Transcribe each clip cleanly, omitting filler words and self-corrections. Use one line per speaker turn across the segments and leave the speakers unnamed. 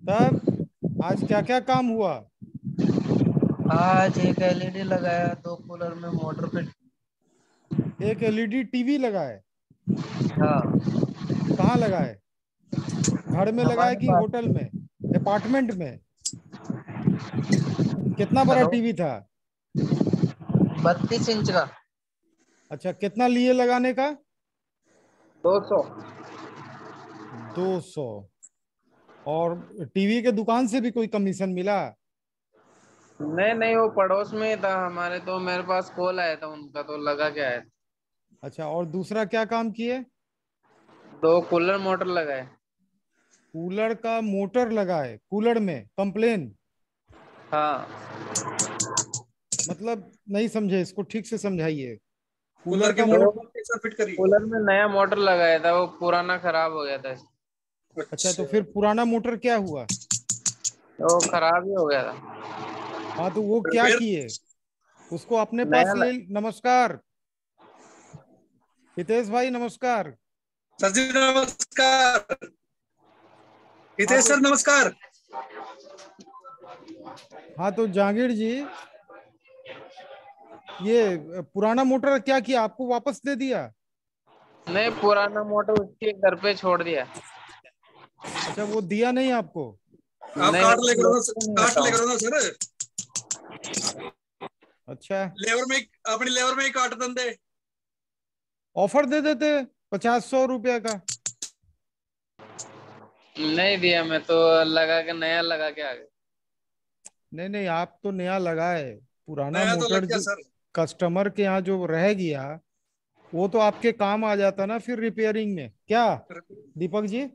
तब आज क्या क्या काम हुआ?
आज एक एलईडी लगाया, दो कूलर में मोटर पे।
एक एलईडी टीवी लगा है?
हाँ।
कहाँ लगा है? घर में लगा है
हमारे
कि
पास।
होटल में, अपार्टमेंट में? कितना बड़ा
हेलो।
टीवी था?
32 इंच का।
अच्छा, कितना लिए लगाने का?
200।
200? और टीवी के दुकान से भी कोई कमीशन मिला?
नहीं नहीं, वो पड़ोस में ही था हमारे, तो मेरे पास कॉल आया था उनका, तो लगा के आया था।
अच्छा, और दूसरा क्या काम किए?
दो कूलर मोटर लगाए।
कूलर का मोटर लगा है, कूलर में कंप्लेन?
हाँ।
मतलब नहीं समझे, इसको ठीक से समझाइए।
कूलर
कूलर
की
का
मोटर
मोट
कैसे फिट करी?
कूलर में नया मोटर लगाया था, वो पुराना खराब हो गया था।
अच्छा, तो
अच्छा।
फिर पुराना मोटर क्या हुआ?
तो वो खराब ही हो गया था।
हाँ, तो वो क्या
फिर
किए? उसको अपने पास
नया
ले। नमस्कार हितेश भाई, नमस्कार।
सर जी नमस्कार।
हाँ
हितेश
तो
सर नमस्कार।
हाँ तो जहांगीर जी, ये पुराना मोटर क्या किया, आपको वापस दे दिया?
नहीं, पुराना मोटर उसके घर पे छोड़ दिया।
अच्छा, वो दिया नहीं आपको?
आप
नहीं,
कार्ड
मैं
लेकर
लेके नहीं
कार्ड
आता हूँ।
लेकर सर।
अच्छा,
लेबर में अपनी लेबर में ही काट दंदे।
ऑफर दे देते 50-100 रुपया का।
नहीं दिया, मैं तो लगा के नया लगा के आ गया।
नहीं नहीं, आप तो नया लगाए। पुराना
नया तो
मोटर
लग गया
जो
सर।
कस्टमर के यहाँ जो रह गया, वो तो आपके काम आ जाता ना फिर रिपेयरिंग में, क्या दीपक जी?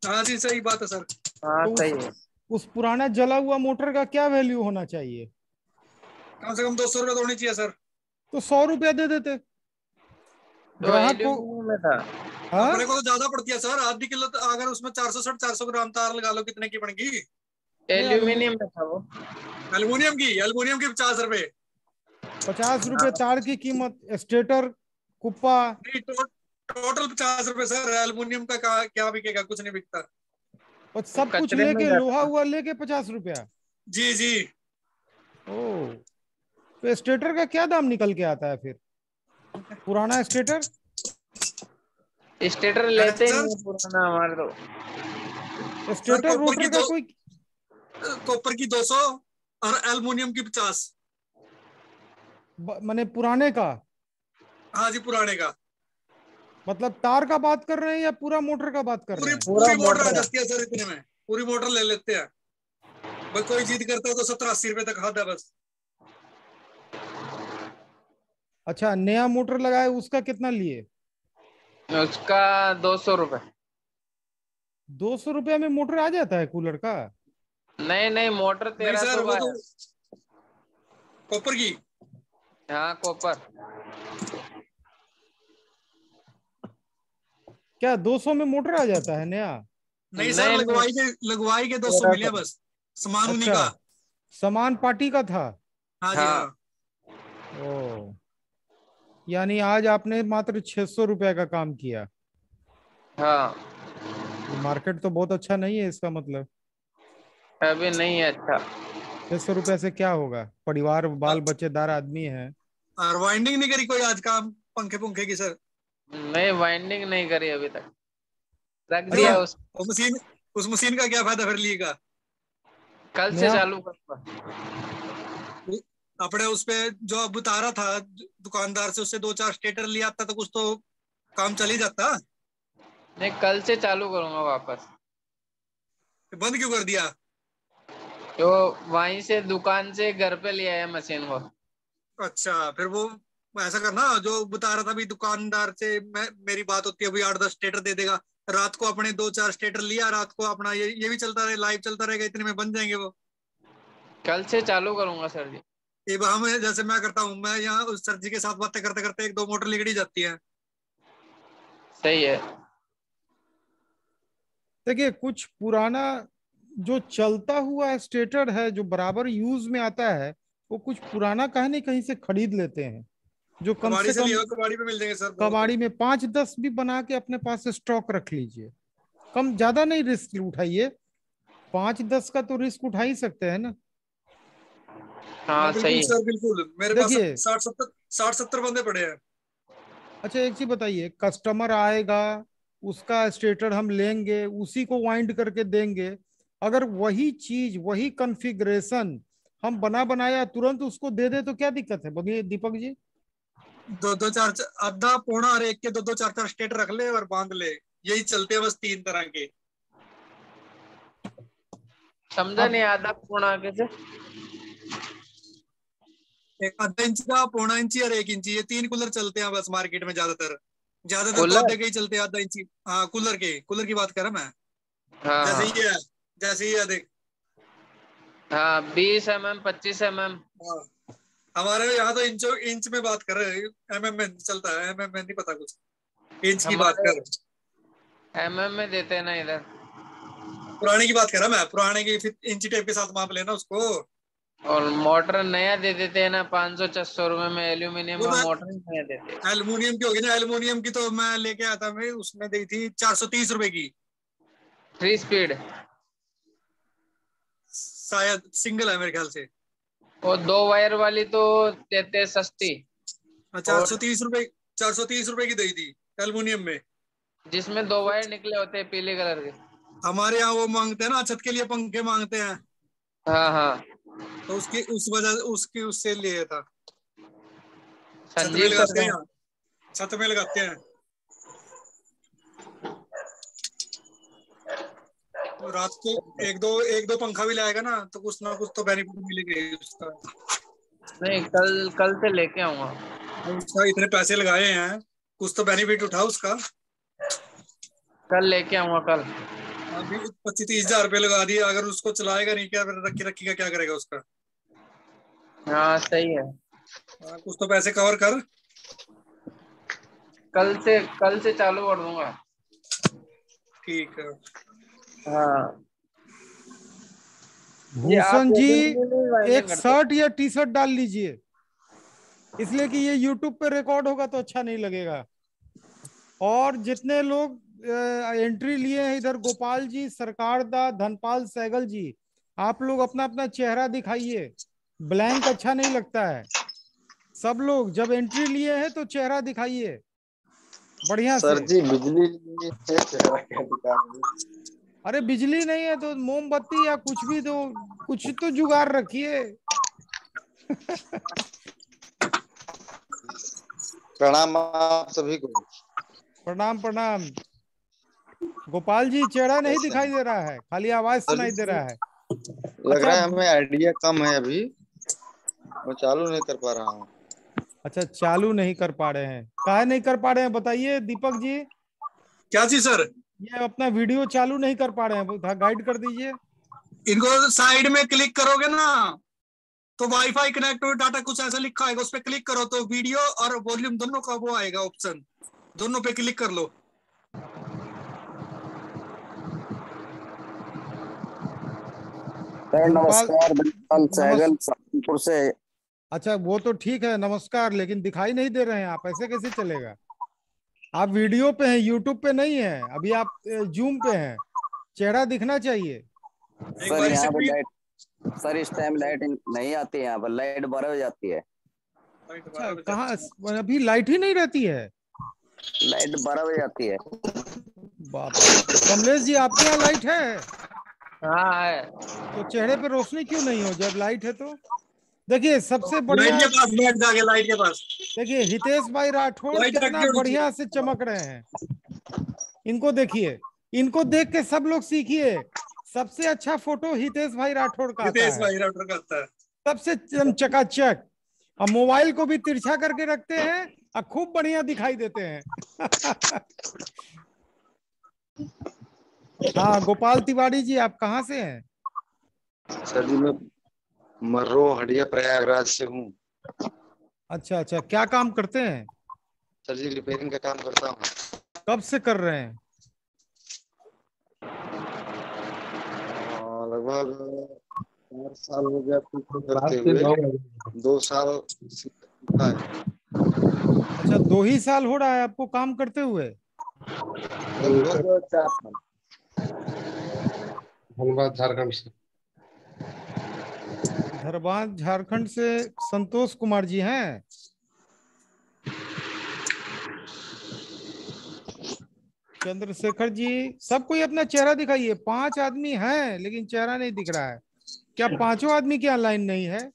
हाँ जी सही बात है सर।
हाँ,
तो
सही है।
उस पुराना जला हुआ मोटर का क्या वैल्यू होना चाहिए?
कम से कम 200 रुपये तो होनी चाहिए सर।
तो 100 रुपया दे देते
तो
ग्राहक को।
एल्यूमिनियम में था।
अपने
हाँ,
को तो ज्यादा पड़ती है सर, आधी किलो तो अगर उसमें 460-400 ग्राम तार लगा लो कितने की पड़ेगी?
नहीं
एल्यूमिनियम में था वो।
एल्युमिनियम की 50 रुपए।
50 रुपए
हाँ।
तार की कीमत, स्टेटर, कुप्पा।
नहीं टोटल 50 रुपए सर, एल्युमिनियम का क्या बिकेगा? कुछ नहीं बिकता।
और
वो
सब कुछ
कचरे में
लेके,
जाता
लोहा
था।
हुआ लेके 50 रुपया?
जी जी।
ओ, तो स्टेटर का क्या दाम निकल के आता है फिर? पुराना स्टेटर?
स्टेटर
है
लेते ही
सर।
नहीं है पुराना हमारे तो।
सर
स्टेटर
कॉपर की
रोटर का
दो
कोई?
कॉपर की 200 और एल्युमिनियम की 50।
माने पुराने का?
हाँ जी पुराने का।
मतलब तार का बात कर रहे हैं या पूरा मोटर का बात कर रहे
पूरी
हैं?
पूरा
पूरी मोटर आ
मोटर है।
जाती है सर इतने में। पूरी मोटर ले लेते हैं। भाई कोई जिद करता है तो 70-80 रुपए तक खाता है बस।
अच्छा, नया मोटर लगाए उसका कितना लिए?
उसका 200 रुपये।
200 रुपया में मोटर आ जाता है कूलर का?
नहीं नहीं, मोटर
नहीं
तेरह
सर
सौ
वो
का
तो
है।
कॉपर की।
हाँ, कॉपर।
क्या 200 में मोटर आ जाता है नया?
नहीं सर
नहीं नहीं,
लगवाई के 200
तेरह
मिले
सौ
बस। सामान उन्हीं
अच्छा,
का।
सामान पार्टी का था?
हाँ जी
हाँ
हाँ।
ओ, यानी आज आपने मात्र 600 रुपया का काम किया?
हाँ।
ये मार्केट तो बहुत अच्छा नहीं है इसका मतलब।
अभी नहीं है अच्छा।
600 रुपया से क्या होगा, परिवार बाल बच्चेदार आदमी है।
और वाइंडिंग नहीं करी कोई आज काम पंखे पंखे की सर?
नहीं, वाइंडिंग नहीं करी अभी तक। रख
अच्छा,
दिया उस।
वो मशीन उस मशीन का क्या फायदा फिर लिए का?
कल से
नया
चालू करूंगा।
अपने उस पे जो अब बता रहा था दुकानदार से, उससे 2-4 स्टेटर लिया आता तो कुछ तो काम चल ही जाता।
नहीं, कल से चालू करूंगा वापस।
बंद क्यों कर दिया?
तो वहीं से दुकान से घर पे ले आया मशीन को।
अच्छा फिर वो ऐसा करना जो बता रहा था भी दुकानदार से मेरी बात होती है, अभी 8-10 स्टेटर दे देगा। रात को अपने 2-4 स्टेटर लिया, रात को अपना ये भी चलता रहे, लाइव चलता रहेगा, इतने में बन जाएंगे वो।
कल से चालू करूंगा सर जी।
ये हम जैसे मैं करता हूँ, मैं यहाँ उस सर जी के साथ बातें करते करते 1-2 मोटर लिगड़ी जाती है।
सही है।
देखिए, कुछ पुराना जो चलता हुआ स्टेटर है जो बराबर यूज में आता है, वो कुछ पुराना कहीं ना कहीं से खरीद लेते हैं, जो कम
कबाड़ी
से
से लिया
कम
हुआ कबाड़ी पे मिल जाएंगे सर बहुत।
कबाड़ी में 5-10 भी बना के अपने पास स्टॉक रख लीजिए। कम ज्यादा नहीं रिस्क उठाइए। 5-10 का तो रिस्क उठा ही सकते हैं ना।
हाँ
बिल्कुल
सही है।
सर, बिल्कुल मेरे पास
देखिए
60-70 बंदे पड़े हैं।
अच्छा एक चीज बताइए, कस्टमर आएगा, उसका स्टेटर हम लेंगे, उसी को वाइंड करके देंगे। अगर वही चीज वही कॉन्फ़िगरेशन हम बना बनाया तुरंत उसको दे दे तो क्या दिक्कत है, बोलिए दीपक जी।
दो दो चार आधा पौना और एक के दो दो चार चार स्टेटर रख ले और बांध ले, यही चलते हैं बस 3 तरह के।
समझा
अब
नहीं, आधा पूर्ण कैसे?
एक आधा इंच का, पौना इंची और 1 इंची, ये 3 कूलर चलते हैं बस मार्केट में ज्यादातर। ज्यादातर तो
कूलर।
आधे के ही चलते हैं, आधा इंची। हाँ कूलर की बात कर रहा मैं।
हाँ
जैसे
हाँ
ये है, जैसे ये है देख।
हाँ, 20 mm 25 mm।
हाँ, हमारे यहाँ तो इंच में बात कर रहे हैं, एमएम में चलता है, एमएम में नहीं पता कुछ। इंच की बात
हमारे
कर।
में देते हैं ना इधर।
पुराने की बात कर रहा मैं, पुराने की फिर इंची टेप के साथ माप लेना उसको।
और मोटर नया दे देते हैं ना, 500-600 रुपए में एल्यूमिनियम
वो
में
तो
मोटर नया देते हैं।
एल्युमिनियम की होगी ना, एल्युमिनियम की तो मैं लेके आया था, मैं उसने दी थी 430 रुपए की।
3 स्पीड।
शायद सिंगल है मेरे ख्याल से।
और 2 वायर वाली तो देते हैं सस्ती।
चार
और
सौ तीस रुपए 430 रुपए की दी थी एल्युमिनियम में।
जिसमें 2 वायर निकले होते हैं पीले कलर के।
हमारे यहाँ वो मांगते हैं ना, छत के लिए पंखे मांगते हैं,
हाँ हाँ।
तो उसकी उस वजह उसकी उससे लिए था। छत में
संजीव सर
लगाते हैं
का।
यहाँ, छत में लगाते हैं। तो रात को एक दो पंखा भी लाएगा ना कुछ तो बेनिफिट मिलेगा ही उसका।
नहीं, कल कल से लेके आऊंगा।
उसका इतने पैसे लगाए हैं, कुछ तो बेनिफिट उठा उसका।
कल लेके आऊंगा कल।
अभी 25-30 हजार रुपये लगा दिए, अगर उसको चलाएगा नहीं, क्या फिर रखी रखी का क्या करेगा उसका।
हाँ सही है।
कुछ तो पैसे कवर कर।
कल से चालू कर दूंगा।
ठीक है।
हाँ। ये आप
भूषण जी
वेदर में नहीं वायरिंग
एक
करते?
शर्ट या टी शर्ट डाल लीजिए, इसलिए कि ये यूट्यूब पे रिकॉर्ड होगा तो अच्छा नहीं लगेगा। और जितने लोग एंट्री लिए हैं इधर, गोपाल जी, सरकार दा, धनपाल सहगल जी, आप लोग अपना अपना चेहरा दिखाइए, ब्लैंक अच्छा नहीं लगता है। सब लोग जब एंट्री लिए हैं तो चेहरा दिखाइए बढ़िया
सर
से।
जी बिजली नहीं है, चेहरा क्या दिखाऊंगी।
अरे बिजली नहीं है तो मोमबत्ती या कुछ भी दो, कुछ तो जुगाड़ रखिए।
प्रणाम आप सभी को।
प्रणाम प्रणाम। गोपाल जी चेहरा नहीं
कैसे
दिखाई
हैं?
दे रहा है, खाली आवाज
सर
सुनाई दे
जी
रहा है।
लग
अच्छा
रहा है हमें आइडिया कम है अभी, मैं चालू नहीं कर पा रहा हूँ।
अच्छा, चालू नहीं कर पा रहे हैं, काहे नहीं कर पा रहे हैं बताइए दीपक जी।
क्या चीज सर?
ये अपना वीडियो चालू नहीं कर पा रहे हैं, गाइड कर दीजिए।
इनको साइड में क्लिक करोगे ना, तो वाईफाई कनेक्ट डाटा कुछ ऐसा लिखा आएगा, उस पर क्लिक करो तो वीडियो और वॉल्यूम दोनों का वो आएगा ऑप्शन, दोनों पे क्लिक कर लो।
सर
धनपाल
नमस्कार, धनपाल
नमस्
सहगल सहारनपुर से।
अच्छा वो तो ठीक है, नमस्कार, लेकिन दिखाई नहीं दे रहे हैं आप, ऐसे कैसे चलेगा। आप वीडियो पे हैं, यूट्यूब पे नहीं है अभी, आप जूम पे हैं, चेहरा दिखना चाहिए।
एक
सर
बार
यहाँ पे
स्क्रीन
लाइट, सर इस टाइम लाइट नहीं आती है, यहाँ पर लाइट 12 बजे जाती है।
अच्छा कहाँ, अभी लाइट ही नहीं रहती है।
लाइट 12 बजे आती है।
बाप रे, कमलेश जी आपके यहाँ लाइट है?
हाँ है।
तो चेहरे पे रोशनी क्यों नहीं हो जब लाइट है तो। देखिए सबसे
लाइट
बढ़िया,
के पास बैठ जाके, लाइट के पास
देखिए हितेश भाई राठौड़
लाइट
कितना
रखी होनी
बढ़िया
चाहिए।
से चमक रहे हैं। इनको देखिए, इनको देख के सब लोग सीखिए। सबसे अच्छा फोटो हितेश भाई राठौड़ का आता
हितेश
है,
भाई राउटर करता है।
सबसे चकाचक। और मोबाइल को भी तिरछा करके रखते हैं और खूब बढ़िया दिखाई देते हैं। हाँ गोपाल तिवारी जी, आप कहाँ से हैं?
सर जी मैं मर्रो हटिया प्रयागराज से हूँ।
अच्छा अच्छा, क्या काम करते हैं?
सर जी रिपेयरिंग का काम करता हूँ।
कब से कर रहे हैं?
लगभग 4 साल हो गया ठीक से करते हुए, 2 साल सीखा है।
अच्छा 2 ही साल हो रहा है आपको काम करते हुए?
लगभग 4 साल।
धनबाद झारखंड से।
धनबाद झारखंड से संतोष कुमार जी हैं। चंद्रशेखर जी, सब कोई अपना चेहरा दिखाइए। 5 आदमी हैं लेकिन चेहरा नहीं दिख रहा है। क्या 5 आदमी की ऑनलाइन नहीं है?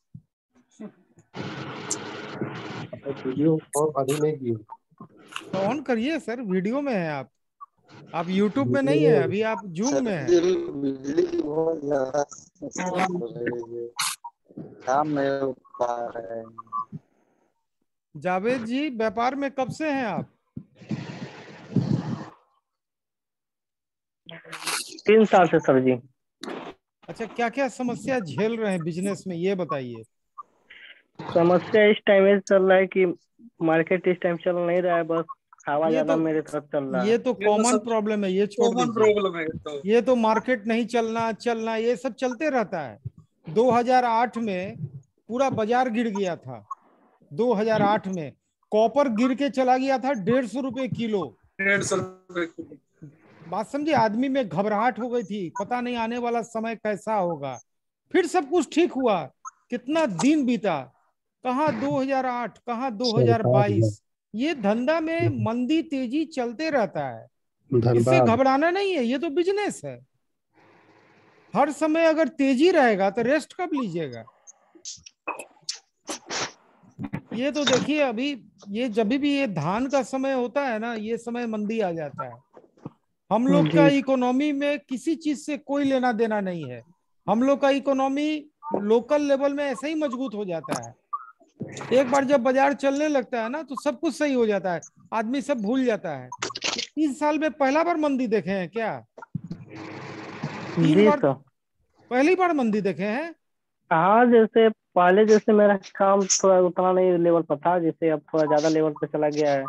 वीडियो अभी नहीं की।
तो ऑन करिए सर, वीडियो में है आप यूट्यूब में नहीं है अभी, आप जूम में है। जावेद जी, व्यापार में कब से हैं आप?
3 साल से सर जी।
अच्छा, क्या क्या समस्या झेल रहे हैं बिजनेस में, ये बताइए।
समस्या इस टाइम ये चल रहा है कि मार्केट इस टाइम चल नहीं रहा है, बस हवा
ये
ज्यादा
तो
मेरे तरफ चल रहा
ये
है।
तो कॉमन प्रॉब्लम है, ये छोड़
कॉमन
दीजिए।
प्रॉब्लम है
ये तो मार्केट नहीं चलना ये सब चलते रहता है। 2008 में पूरा बाजार गिर गया था। 2008 में कॉपर गिर के चला गया था 150 रुपए किलो।
150 रुपए किलो।
बात समझे, आदमी में घबराहट हो गई थी, पता नहीं आने वाला समय कैसा होगा। फिर सब कुछ ठीक हुआ। कितना दिन बीता, कहाँ 2008, कहाँ 2022। ये धंधा में मंदी तेजी चलते रहता है, इससे घबराना नहीं है, ये तो बिजनेस है। हर समय अगर तेजी रहेगा तो रेस्ट कब लीजिएगा? ये तो देखिए, अभी ये जब भी ये धान का समय होता है ना, ये समय मंदी आ जाता है। हम लोग का इकोनॉमी में किसी चीज से कोई लेना देना नहीं है। हम लोग का इकोनॉमी लोकल लेवल में ऐसे ही मजबूत हो जाता है। एक बार जब बाजार चलने लगता है ना तो सब कुछ सही हो जाता है, आदमी सब भूल जाता है। 3 साल में पहला बार मंदी देखे हैं क्या? 3 बार पहली बार मंदी देखे हैं?
हाँ, जैसे पहले जैसे मेरा काम थोड़ा उतना नहीं लेवल पर था, जैसे अब थोड़ा ज्यादा लेवल पे चला गया है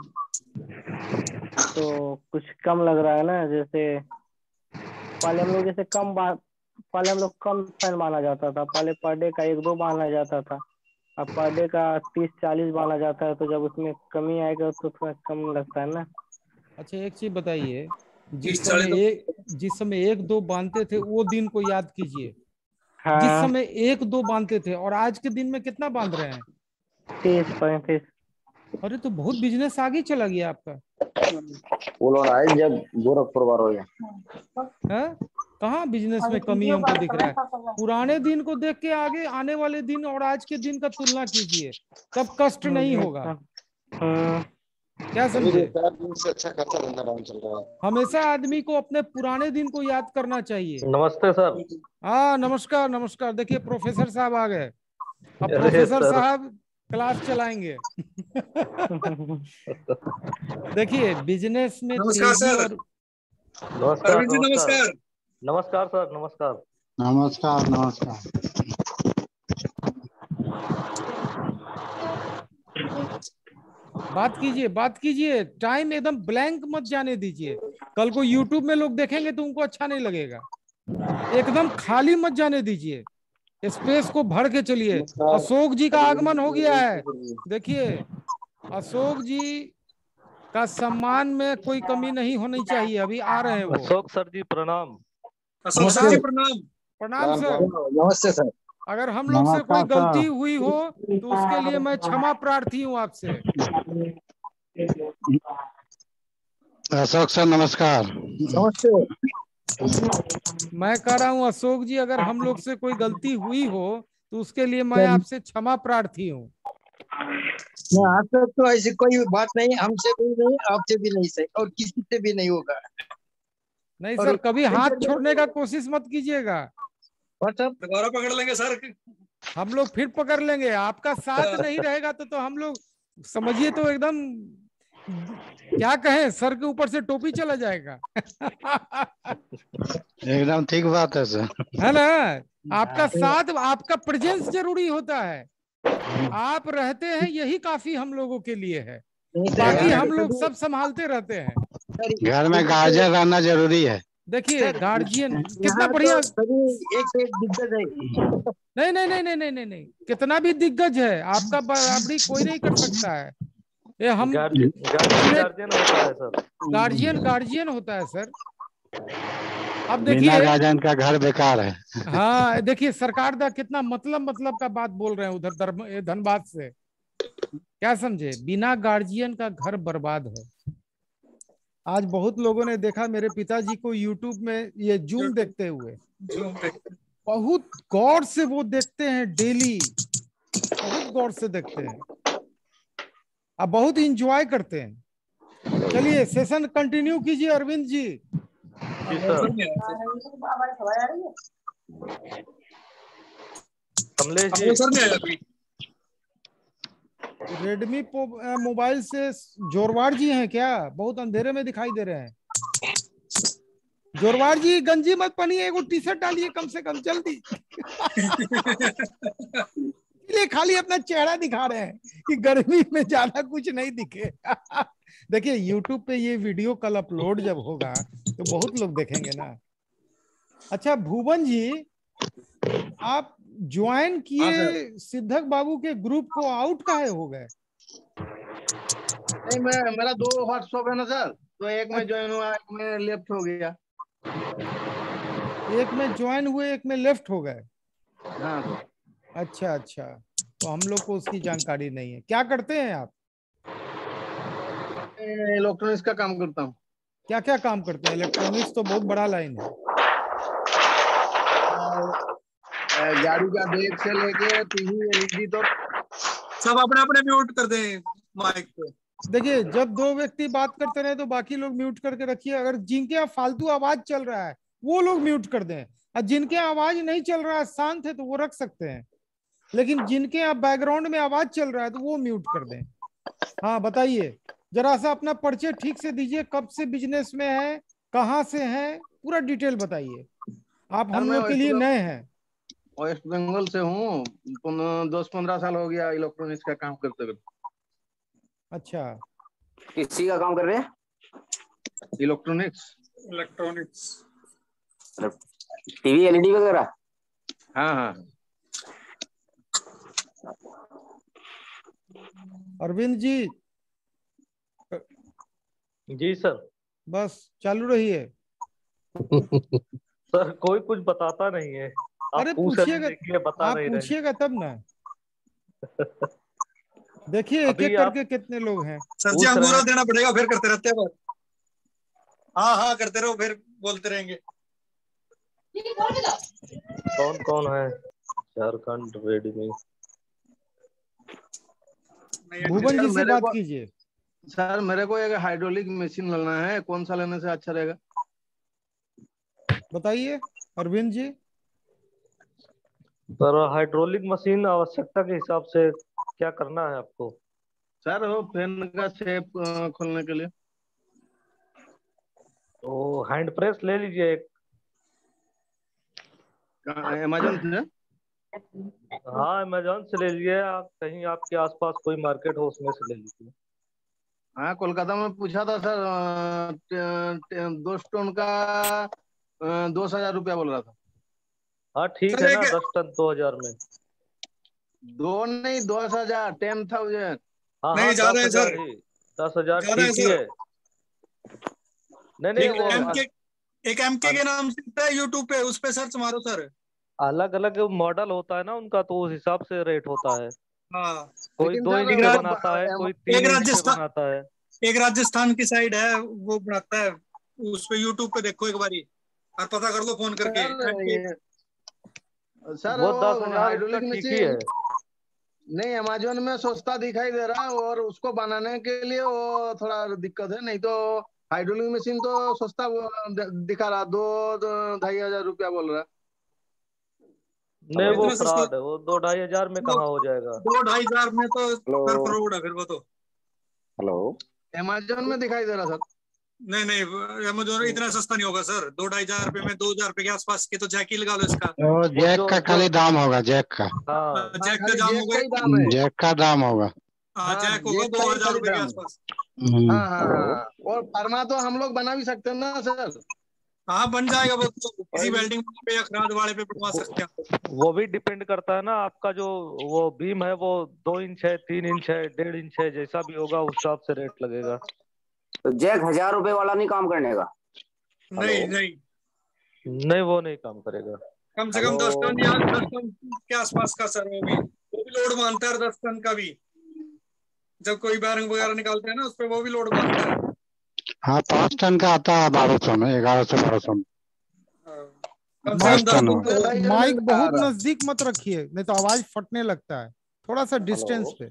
तो कुछ कम लग रहा है ना। जैसे पहले हम लोग पहले हम लोग कम फैन माना जाता था। पहले पर डे का 1-2 माना जाता था, अब पर डे का 30-40 माना जाता है। तो जब उसमें कमी आएगा तो थोड़ा कम लगता है ना।
अच्छा, एक चीज बताइए, जिस समय 1-2 बांधते थे वो दिन को याद कीजिए।
हाँ।
जिस समय 1-2 बांधते थे और आज के दिन में कितना बांध रहे हैं?
30-35।
अरे तो बहुत बिजनेस आगे चला गया आपका।
जब गोरखपुर बार हो गया,
कहाँ बिजनेस में कमी हमको दिख रहा है? पुराने दिन को देख के आगे आने वाले दिन और आज के दिन का तुलना कीजिए, तब कष्ट नहीं होगा। क्या समझे?
अच्छा खासा धंधा चल रहा है।
हमेशा आदमी को अपने पुराने दिन को याद करना चाहिए।
नमस्ते सर।
हाँ, नमस्कार नमस्कार। देखिए प्रोफेसर साहब आ गए। अब प्रोफेसर साहब क्लास चलाएंगे। देखिए बिजनेस में
नमस्कार सर।
नमस्कार
नमस्कार।
नमस्कार सर। नमस्कार
नमस्कार। नमस्कार।
बात कीजिए। टाइम एकदम ब्लैंक मत जाने दीजिए। कल को यूट्यूब में लोग देखेंगे तो उनको अच्छा नहीं लगेगा। एकदम खाली मत जाने दीजिए, स्पेस को भर के चलिए। अशोक जी का आगमन हो गया है। देखिए, अशोक जी का सम्मान में कोई कमी नहीं होनी चाहिए। अभी आ रहे हैं वो।
अशोक सर जी प्रणाम।
अशोक सर जी प्रणाम।
प्रणाम सर।
नमस्ते सर।
अगर हम लोग से कोई गलती हुई हो तो उसके लिए मैं क्षमा प्रार्थी हूँ आपसे।
अशोक सर नमस्कार।
नमस्ते।
मैं कह रहा हूँ अशोक जी, अगर हम लोग से कोई गलती हुई हो तो उसके लिए मैं आपसे क्षमा प्रार्थी हूँ।
आपसे तो ऐसी कोई बात नहीं, हमसे भी नहीं, आपसे भी नहीं सही, और किसी से भी नहीं होगा।
नहीं सर, कभी हाथ छोड़ने का कोशिश मत कीजिएगा।
दोबारा पकड़ लेंगे सर।
हम लोग फिर पकड़ लेंगे। आपका साथ नहीं रहेगा तो हम लोग समझिए तो एकदम क्या कहें, सर के ऊपर से टोपी चला जाएगा।
एकदम ठीक बात है सर,
है ना? आपका साथ, आपका प्रेजेंस जरूरी होता है। आप रहते हैं यही काफी हम लोगों के लिए है, बाकी हम लोग सब संभालते रहते हैं।
घर में गार्जियन रहना जरूरी है।
देखिए गार्जियन कितना बढ़िया।
एक दिग्गज है।
नहीं नहीं नहीं नहीं नहीं नहीं नहीं, कितना भी दिग्गज है, आपका बराबरी कोई नहीं कर सकता है। ये हम गार्जियन होता है सर। अब
बिना
देखिए,
गार्जियन का घर बेकार है।
हाँ देखिए सरकार दा कितना मतलब का बात बोल रहे हैं उधर धनबाद से, क्या समझे, बिना गार्जियन का घर बर्बाद है। आज बहुत लोगों ने देखा मेरे पिताजी को यूट्यूब में ये जूम देखते हुए, बहुत गौर से वो देखते हैं, डेली बहुत गौर से देखते हैं, अब बहुत इंजॉय करते हैं। चलिए सेशन कंटिन्यू कीजिए अरविंद जी।
कमलेश जी,
सर नहीं आया अभी।
रेडमी मोबाइल से जोरवार जी हैं क्या? बहुत अंधेरे में दिखाई दे रहे हैं। जोरवार जी गंजी मत पहनिए, एगो टी शर्ट डालिए कम से कम जल्दी। इसलिए खाली अपना चेहरा दिखा रहे हैं कि गर्मी में ज्यादा कुछ नहीं दिखे। देखिए यूट्यूब पे ये वीडियो कल अपलोड जब होगा तो बहुत लोग देखेंगे ना। अच्छा भुवन जी, आप ज्वाइन किए सिद्धक बाबू के ग्रुप को, आउट काहे हो गए?
नहीं, मेरा 2 व्हाट्सएप है ना सर, तो एक में ज्वाइन हुआ, एक में लेफ्ट हो गया।
एक में ज्वाइन हुए, एक में लेफ्ट हो गए।
हाँ सर।
अच्छा अच्छा, तो हम लोग को उसकी जानकारी नहीं है। क्या करते हैं आप?
इलेक्ट्रॉनिक्स का काम करता हूँ।
क्या क्या काम करते हैं? इलेक्ट्रॉनिक्स तो बहुत बड़ा लाइन है।
गाड़ी का ब्रेक से लेके टीवी एलईडी तो
सब अपने अपने म्यूट कर दें माइक पे।
देखिए जब दो व्यक्ति बात करते रहे तो बाकी लोग म्यूट करके रखिए। अगर जिनके यहाँ फालतू आवाज चल रहा है वो लोग म्यूट कर दें, और जिनके आवाज नहीं चल रहा है, शांत है, तो वो रख सकते हैं। लेकिन जिनके यहाँ बैकग्राउंड में आवाज चल रहा है तो वो म्यूट कर दें। हाँ बताइए, जरा सा अपना परिचय ठीक से दीजिए, कब से बिजनेस में है, कहाँ से है, पूरा डिटेल बताइए। आप हम लोग के लिए नए हैं।
वेस्ट बंगाल से हूँ, 10-15 साल हो गया इलेक्ट्रॉनिक्स का काम करते करते।
अच्छा,
किसी का काम कर रहे हैं?
इलेक्ट्रॉनिक्स
टीवी एलईडी वगैरह?
हाँ हाँ।
अरविंद जी।
जी सर।
बस चालू रहिए।
सर कोई कुछ बताता नहीं है।
अरे पूछिएगा, आप पूछिएगा तब ना। देखिए एक एक करके कितने लोग हैं।
सर जी अंगूरा देना पड़ेगा, फिर करते रहते हैं बात। हाँ हाँ करते रहो, फिर बोलते रहेंगे।
कौन कौन है झारखंड रेडमी?
भुवन जी से बात कीजिए।
सर मेरे को एक हाइड्रोलिक मशीन लेना है, कौन सा लेने से अच्छा रहेगा?
बताइए Arvind ji.
Sir hydraulic machine आवश्यकता के हिसाब से क्या करना है आपको?
सर वो फैन का शेप खोलने के लिए।
तो हैंड प्रेस ले लीजिए एक।
अमेजोन से?
हाँ अमेजोन से ले लीजिए, आप कहीं आपके आसपास कोई मार्केट हो उसमें से ले लीजिए।
हाँ कोलकाता में पूछा था सर, 2 टन का 10,000 रुपया बोल रहा था।
हाँ ठीक है ना, 10 टन 2,000 में।
2 नहीं 10,000, 10,000।
हाँ
नहीं ज्यादा है सर,
10,000 ठीक ही है। नहीं वो
एक एमके के नाम से है यूट्यूब पे, उस पे सर्च मारो सर।
अलग अलग मॉडल होता है ना उनका, तो उस हिसाब से रेट होता है।
हाँ
कोई 2 इंच का बनाता है, कोई 3 इंच का बनाता है।
एक राजस्थान की साइड है वो बनाता है, उस पे यूट्यूब पे देखो एक बारी और पता कर लो फोन करके।
सर
वो 10,000 ठीक ही है।
नहीं अमेजोन में सस्ता दिखाई दे रहा है, और उसको बनाने के लिए वो थोड़ा दिक्कत है। नहीं तो हाइड्रोलिक मशीन तो सस्ता दिखा रहा, 2-2,500 रुपया बोल रहा।
नहीं वो फ्रॉड है, वो 2-2,500 में कहाँ हो जाएगा।
2-2,500 में तो फ्रॉड है फिर वो तो।
हेलो,
अमेजोन में दिखाई दे रहा सर।
नहीं अमेजोन इतना सस्ता नहीं होगा सर। 2-2,500 रुपए में 2,000 रुपए के आसपास के तो जैक ही लगा लो इसका।
तो जैक का खाली दाम होगा, जैक का।
जैक का दाम होगा,
जैक का दाम होगा।
हाँ जैक होगा 2,000 रुपए के आसपास।
हाँ, और फरमा तो हम लोग बना भी सकते हैं ना सर?
हाँ बन जाएगा वो तो, किसी वेल्डिंग पे या खराद वाले पे बनवा सकते हैं।
वो भी डिपेंड करता है ना, आपका जो वो बीम है वो 2 इंच है, 3 इंच है, 1.5 इंच है, जैसा भी होगा उस हिसाब से रेट लगेगा।
तो जैक 1,000 रुपए वाला नहीं काम करने का?
नहीं नहीं,
नहीं वो नहीं काम करेगा।
कम से कम 10 टन या 10 टन के आसपास का सर, वो भी लोड मानता है 10 टन का भी। जब कोई बैरिंग वगैरह निकालते हैं ना उस पर, वो भी लोड मानता है।
हाँ 5 टन का आता है 1200 में, 1100-1200 में।
कम से कम 10 टन।
माइक बहुत नजदीक मत रखिए, नहीं तो आवाज फटने लगता है। थोड़ा सा डिस्टेंस पे।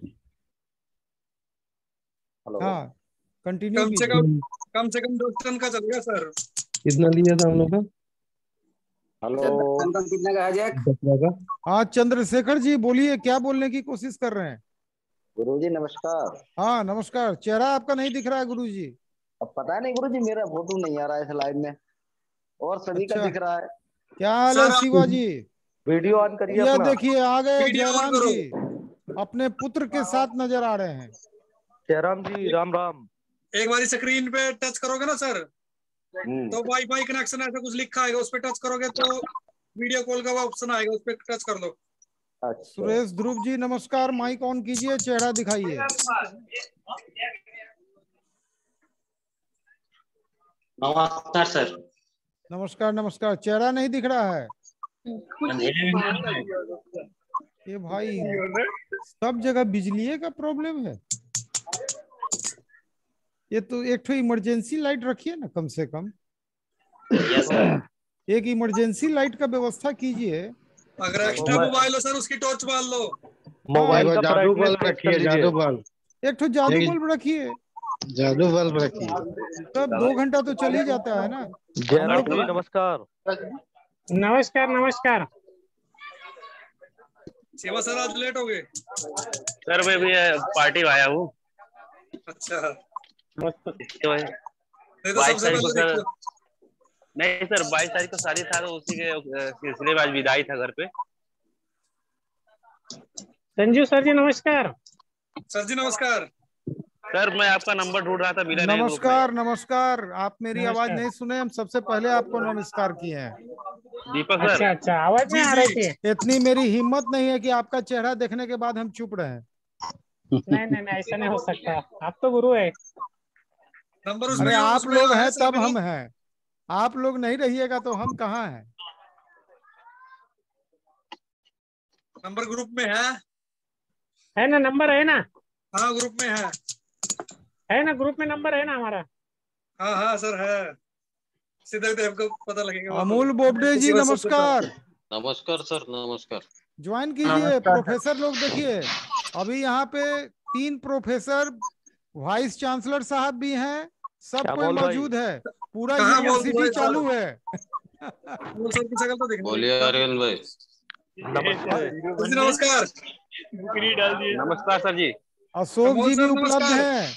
हाँ कंटिन्यू
कम से
कीजिए।
कम 10 टन का चलेगा सर।
कितना लिया था हम लोग का?
हेलो कितने का है जैक?
हाँ चंद्रशेखर जी बोलिए, क्या बोलने की कोशिश कर रहे हैं?
गुरुजी नमस्कार।
हाँ नमस्कार। चेहरा आपका नहीं दिख रहा है गुरुजी।
अब पता नहीं गुरुजी, मेरा फोटो नहीं आ रहा है स्लाइड में और सभी का दिख रहा है।
क्या हाल है शिवा जी?
वीडियो ऑन करिए
ये
अपना।
देखिए आ गए जयराम जी, अपने पुत्र के साथ नजर आ रहे हैं।
जयराम जी राम राम।
एक बार स्क्रीन पे टच करोगे ना सर, तो वाईफाई कनेक्शन ऐसा कुछ लिखा आएगा, उस पर टच करोगे तो वीडियो कॉल का ऑप्शन आएगा, उस पर टच कर दो।
सुरेश ध्रुव जी नमस्कार। माइक ऑन कीजिए, चेहरा दिखाइए।
नमस्कार सर।
नमस्कार नमस्कार। चेहरा नहीं दिख रहा है ये भाई, सब जगह बिजली का प्रॉब्लम है। ये तो एक तो इमरजेंसी लाइट रखिए ना कम से कम। एक इमरजेंसी लाइट का व्यवस्था कीजिए।
अगर एक्स्ट्रा मोबाइल हो सर उसकी टॉर्च बाल लो।
मोबाइल का
जादू बल्ब रखिए, जादू बल्ब।
एक तो जादू बल्ब रखिए,
जादू बल्ब रखिए।
तब 2 घंटा तो चल ही जाता है ना।
जयराम जी नमस्कार।
नमस्कार नमस्कार।
शिवा सर आज लेट हो गए?
सर मैं भी पार्टी आया हूँ।
अच्छा
तो
नहीं तो सबसे पहले
सर, नहीं सर 22 तारीख को शादी था, तो उसी के सिलसिले में आज विदाई था घर पे।
संजू सर जी नमस्कार।
सर जी नमस्कार।
सर मैं आपका नंबर ढूंढ रहा था, मिला नहीं।
नमस्कार नमस्कार। आप मेरी आवाज नहीं सुने, हम सबसे पहले आपको नमस्कार किए हैं।
दीपक सर।
अच्छा अच्छा, आवाज नहीं आ रही थी।
इतनी मेरी हिम्मत नहीं है कि आपका चेहरा देखने के बाद हम चुप रहे।
नहीं नहीं नहीं, ऐसा नहीं हो सकता, आप तो गुरु है।
नंबर
अरे आप लोग हैं तब हम हैं, आप लोग नहीं रहिएगा तो हम कहाँ हैं?
नंबर ग्रुप में
है ना? नंबर है ना?
हाँ ग्रुप में
है ना? ग्रुप में नंबर है ना हमारा?
हाँ हाँ सर है। सीधे देव को पता लगेगा।
अमूल बोबडे जी नमस्कार।
नमस्कार सर नमस्कार।
ज्वाइन कीजिए। प्रोफेसर लोग देखिए, अभी यहाँ पे 3 प्रोफेसर, वाइस चांसलर साहब भी हैं, सब कोई मौजूद है, पूरा यूनिवर्सिटी चालू है।
बोलिए अरविंद भाई।
नमस्कार।
नमस्कार सर जी।
अशोक जी भी उपलब्ध हैं।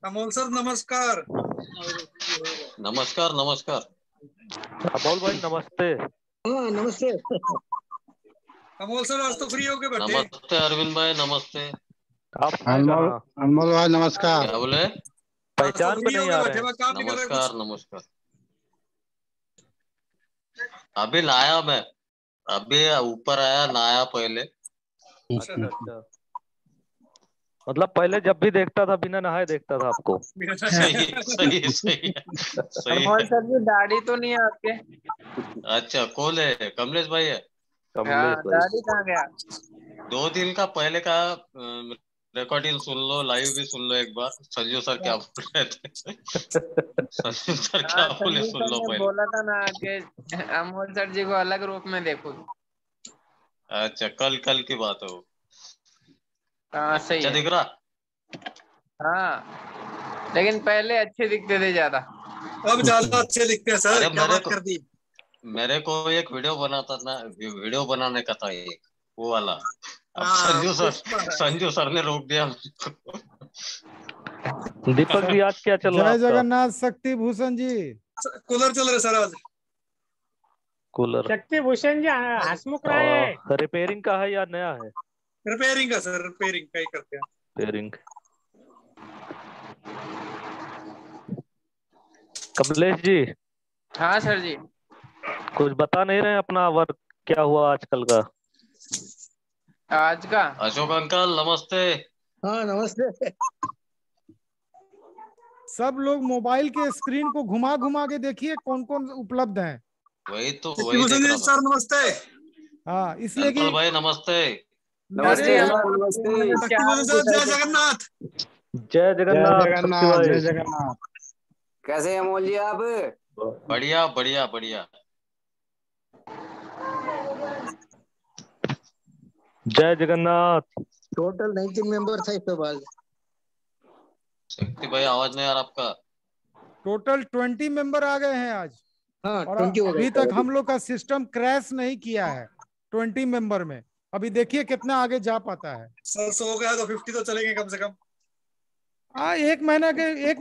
अमोल सर नमस्कार।
नमस्कार नमस्कार।
अमोल भाई नमस्ते।
हाँ नमस्ते।
अमोल सर आज तो फ्री होके बैठे।
नमस्ते अरविंद भाई नमस्ते।
अनमोल भाई नमस्कार।
क्या बोले?
पहचान में नहीं आ रहे।
नमस्कार नमस्कार। अभी लाया मैं, अभी ऊपर आया, नहाया पहले।
अच्छा मतलब पहले जब भी देखता था बिना नहाए देखता था आपको।
सही सही सही सही।
सर जी दाढ़ी तो नहीं है आपके?
अच्छा कौन है? कमलेश भाई है।
दाढ़ी कहाँ गया?
2 दिन का पहले का रिकॉर्डिंग सुन लो, लाइव भी सुन लो एक बार। संजू सर क्या बोल रहे थे? संजू सर क्या बोले सुन लो पहले।
बोला था ना कि अमोल सर जी को अलग रूप में देखो।
अच्छा कल की बात है वो।
हाँ सही
अच्छा
है।
दिख रहा?
हाँ लेकिन पहले अच्छे दिखते थे ज्यादा।
अब ज्यादा अच्छे दिखते हैं सर। क्या बात कर दी?
मेरे को एक वीडियो बनाने का था एक, वो वाला। अब संजू सर ने रोक दिया।
दीपक जी आज क्या चल रहा है?
जय जगन्नाथ शक्ति भूषण जी।
कूलर चल रहे सर आज।
कूलर
शक्ति भूषण जी हसमुख राय है।
रिपेयरिंग का है या नया है?
रिपेयरिंग का सर, रिपेयरिंग का ही करते हैं।
रिपेयरिंग। कमलेश जी।
हाँ सर जी।
कुछ बता नहीं रहे अपना वर्क क्या हुआ आजकल का?
आज का?
अशोक अंकल नमस्ते।
हाँ नमस्ते।
सब लोग मोबाइल के स्क्रीन को घुमा घुमा के देखिए कौन कौन उपलब्ध हैं।
वही देख रहा था।
सर नमस्ते।
हाँ, इसलिए कि
भाई नमस्ते।
नमस्ते
जय जगन्नाथ।
जय जगन्नाथ।
जय जगन्नाथ।
कैसे हैं अमोल जी आप?
बढ़िया बढ़िया बढ़िया।
जय जगन्नाथ।
टोटल 19 मेंबर था इस बार।
शक्ति भाई आवाज नहीं आ रहा आपका।
टोटल 20 मेंबर आ गए हैं आज।
हाँ,
और
20 हो गए।
अभी तक हम लोग का सिस्टम क्रैश नहीं किया है 20 मेंबर में। अभी देखिए कितना आगे जा पाता है।
सर 100 हो गया तो 50 तो चलेंगे कम से कम।
हाँ, एक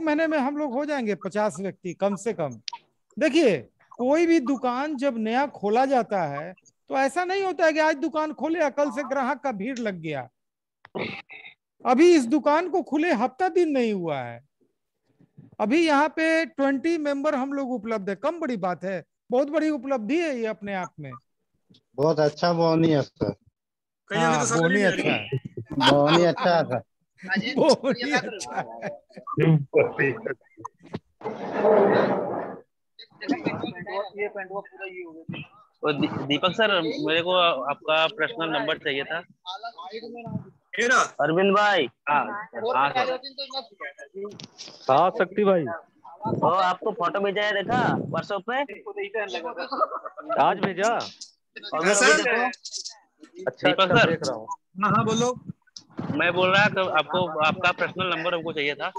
महीने में हम लोग हो जाएंगे 50 व्यक्ति कम से कम। देखिए, कोई भी दुकान जब नया खोला जाता है तो ऐसा नहीं होता है कि आज दुकान खोले कल से ग्राहक का भीड़ लग गया। अभी इस दुकान को खुले हफ्ता दिन नहीं हुआ है। अभी यहाँ पे 20 मेंबर हम लोग उपलब्ध है। कम बड़ी बात है, बहुत बड़ी उपलब्धि है ये अपने आप में।
बहुत अच्छा बोनी है सर।
हाँ, बोनी अच्छा है।
बोनी अच्छा है सर।
बोनी अच्छा है।
दीपक सर, मेरे को आपका पर्सनल नंबर चाहिए था। अरविंद भाई।
हाँ शक्ति भाई।
तो आपको फोटो भेजा है, देखा व्हाट्सएप पे?
आज भेजा?
अच्छा दीपक सर,
देख रहा हूँ।
हाँ बोलो।
मैं बोल रहा था आपको, आपका पर्सनल नंबर हमको चाहिए था।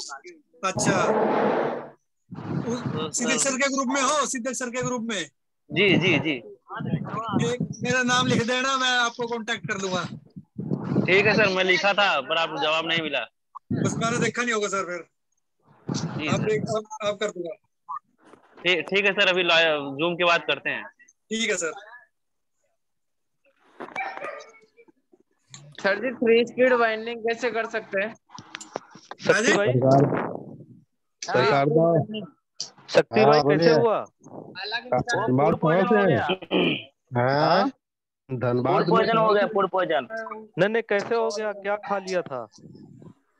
अच्छा, सिद्धेश सर के ग्रुप में हो? सिद्धेश सर के ग्रुप में?
जी जी जी।
मेरा नाम लिख देना, मैं आपको कांटेक्ट कर लूंगा।
ठीक है सर, मैं लिखा था पर आप जवाब नहीं मिला।
बस मैंने देखा नहीं होगा सर। फिर आप कर दूंगा।
ठीक है सर, अभी जूम के बाद करते हैं।
ठीक है सर।
सर जी 3 स्पीड वाइंडिंग कैसे कर सकते हैं?
शक्ति भाई।
शक्ति
भाई कैसे हुआ?
धनबाद कहाँ से? हाँ, धनबाद
फूड पॉइजन हो गया, फूड पॉइजन।
नहीं कैसे हो गया? क्या खा लिया था?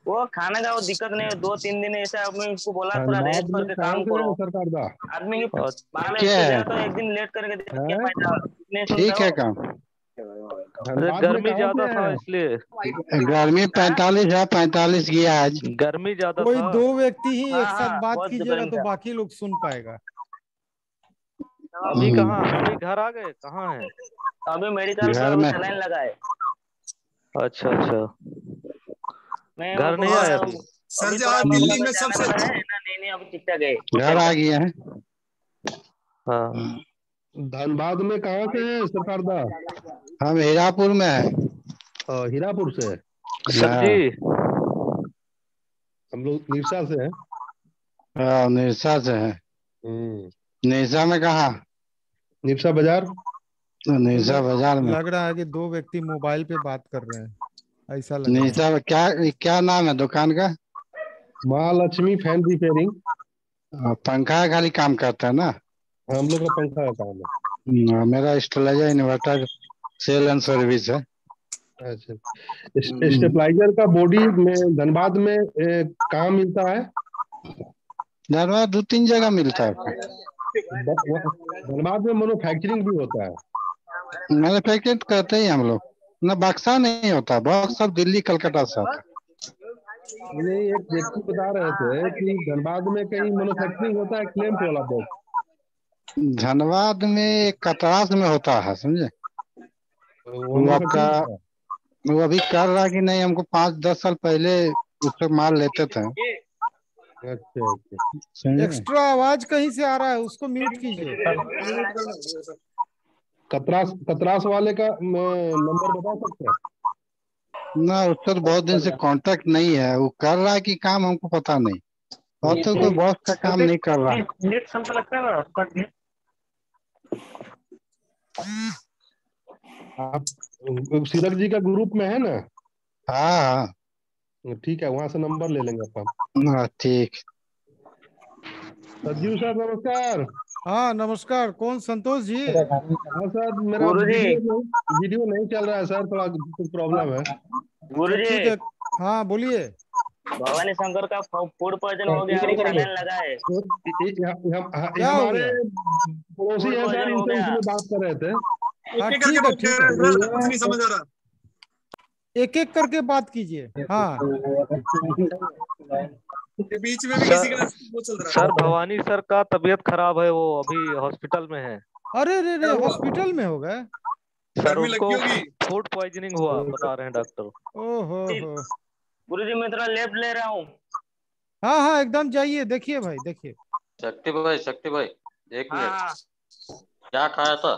वो खाने का वो दिक्कत नहीं है, 2-3 दिन ऐसा मैं उसको बोला थोड़ा रेस्ट करके काम करो। आदमी की तो एक दिन लेट करके क्या फायदा?
ठीक है काम।
गर्मी ज्यादा था इसलिए।
गर्मी 45 है, 45 गया आज।
गर्मी ज्यादा
कोई
था।
2 व्यक्ति ही एक साथ बात कीजिएगा तो बाकी लोग सुन पाएगा।
अभी कहाँ? अभी घर आ गए? कहाँ है?
अभी मेडिकल में सलाइन लगा है।
अच्छा अच्छा, घर नहीं आया अभी?
सर जी आज दिल्ली में सबसे
नहीं अभी टिकटा गए,
घर आ गया है।
हाँ।
धनबाद में कहाँ से है सरकार दा?
हम हीरापुर में है।
हीरापुर से?
सर जी
हम लोग निरसा से हैं।
निरसा से है। निरसा में कहाँ?
निरसा बाजार।
निरसा बाजार में।
लग रहा है कि 2 व्यक्ति मोबाइल पे बात कर रहे हैं, ऐसा लग रहा है।
निरसा में क्या नाम है दुकान का?
Mahalakshmi fan repairing.
पंखा खाली काम करता है ना?
हम लोग का पंखा का काम है।
मेरा stabiliser inverter sale and service है।
अच्छा, स्टेबलाइजर का बॉडी में धनबाद में कहाँ मिलता है?
धनबाद 2-3 जगह मिलता है।
धनबाद में मैन्युफैक्चरिंग भी होता है।
मैन्युफैक्चरिंग करते ही हम लोग ना। बक्सा नहीं होता, बॉक्स सब दिल्ली कलकत्ता से आता।
नहीं, एक व्यक्ति बता रहे थे कि धनबाद में कहीं मैन्युफैक्चरिंग होता है क्लैंप वाला बॉक्स।
धनबाद में कतरास में होता है, समझे? वो आपका वो अभी कर रहा कि नहीं, हमको 5-10 साल पहले उससे माल लेते थे।
अच्छा।
एक्स्ट्रा आवाज कहीं से आ रहा है, उसको म्यूट कीजिए।
कतरास वाले का नंबर बता सकते हैं?
ना, उससे तो बहुत दिन से कांटेक्ट नहीं है। वो कर रहा है कि काम हमको पता नहीं। और तो कोई बॉस का काम नहीं कर रहा।
आप सीरक जी का ग्रुप में है ना?
हाँ
ठीक है, वहां से नंबर ले लेंगे अपन।
ठीक।
सज्जू सर नमस्कार।
हाँ नमस्कार, कौन? संतोष जी?
हाँ सर, मेरा वीडियो नहीं चल रहा है सर, थोड़ा कुछ प्रॉब्लम है।
ठीक है, हाँ बोलिए।
भवानी शंकर का फूड पॉइजन हो गया, सलाइन लगा है।
क्या हो
हमारे
गया?
पड़ोसी है सर, इनसे उसमें बात कर रहे थे।
हाँ
एक करके
ठीक है
बात
ठीक है,
कुछ नहीं समझ आ रहा।
एक एक करके बात कीजिए। हाँ
ये बीच में भी किसी का वो चल रहा
सर भवानी सर का तबीयत खराब है, वो अभी हॉस्पिटल में है।
अरे रे रे, हॉस्पिटल में हो गए?
सर
गर्मी लगी
उनको
होगी।
फूड पॉइजनिंग हुआ बता रहे हैं डॉक्टर।
ओहो हो।
गुरुजी मैं थोड़ा लेफ्ट ले रहा हूँ।
हाँ हाँ एकदम जाइए, देखिए भाई देखिए।
शक्ति भाई एक
हाँ हाँ।
मिनट, क्या खाया था?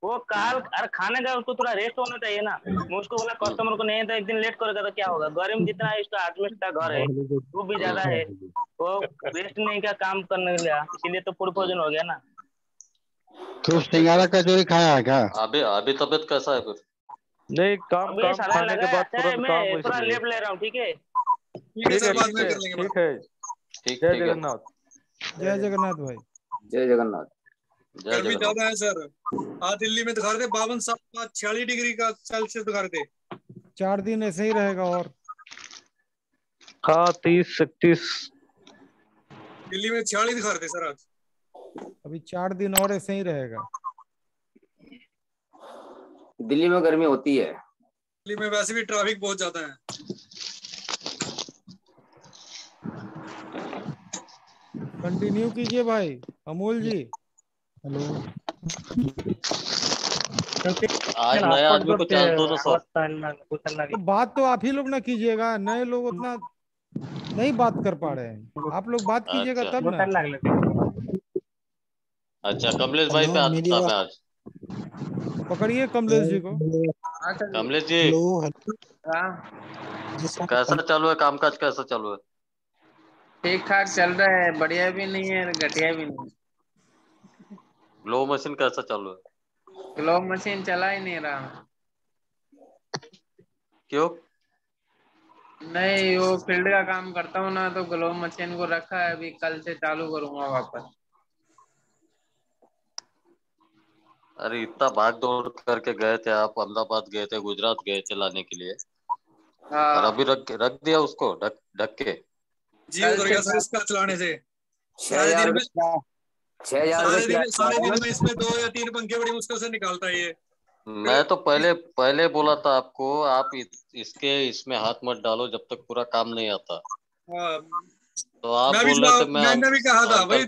वो काल अरे खाने का उसको थोड़ा रेस्ट होना चाहिए ना। मैं उसको बोला कस्टमर को नहीं तो एक दिन लेट करेगा तो क्या होगा, गर्मी जितना है इसका आदमी का घर है, धूप भी ज्यादा है, वो रेस्ट नहीं का काम करने लिया, इसीलिए तो फूड पॉइजन हो गया ना।
तो सिंगारा कचौरी खाया है क्या?
अभी तबीयत कैसा है फिर?
नहीं काम
अभी ये सलाह
खाने के बाद
लगाया है,
तुरंत काम
मैं थोड़ा
इसलिए।
लेफ्ट ले रहा हूँ। ठीक है
ठीक है सर, बाद में कर लेंगे बात।
ठीक है। जय जगन्नाथ।
जय जगन्नाथ भाई।
जय जगन्नाथ।
गर्मी ज्यादा है सर। आज दिल्ली में दिखा रहे थे 52 46 डिग्री का सेल्सियस दिखा रहे थे।
4 दिन ऐसे ही रहेगा और।
हाँ 30-31।
दिल्ली में 46 दिखा रहे थे सर आज।
अभी 4 दिन और ऐसे ही रहेगा।
दिल्ली में गर्मी होती है।
दिल्ली में वैसे भी ट्रैफिक बहुत ज्यादा है।
कंटिन्यू कीजिए भाई अमोल जी।
हेलो। आज नया आदमी को चांस दो ना सर।
तो बात तो आप ही लोग ना कीजिएगा, नए लोग उतना नहीं बात कर पा रहे हैं, आप लोग बात कीजिएगा तब ना।
अच्छा कमलेश भाई पे आता मैं आज।
पकड़िए कमलेश जी को।
कमलेश जी कैसा चालू है, कामकाज कैसा चालू है?
ठीक ठाक चल रहा है, बढ़िया भी नहीं है घटिया भी नहीं।
ग्लो मशीन कैसा चालू है?
ग्लो मशीन चला ही नहीं रहा।
क्यों?
नहीं वो फील्ड का काम करता हूँ ना, तो ग्लो मशीन को रखा है, अभी कल से चालू करूंगा वापस।
अरे इतना भाग दौड़ करके गए थे आप, अहमदाबाद गए थे, गुजरात गए थे लाने के लिए।
हाँ।
और अभी रख दिया उसको ढक के।
जी उधर गया सर इसका चलाने से। सारे दिन में इसमें 2 या 3 पंखे बड़ी मुश्किल से निकालता है ये।
मैं तो पहले बोला था आपको, आप इसमें हाथ मत डालो जब तक पूरा काम नहीं आता। तो आप बोल रहे थे
मैंने भी कहा था भाई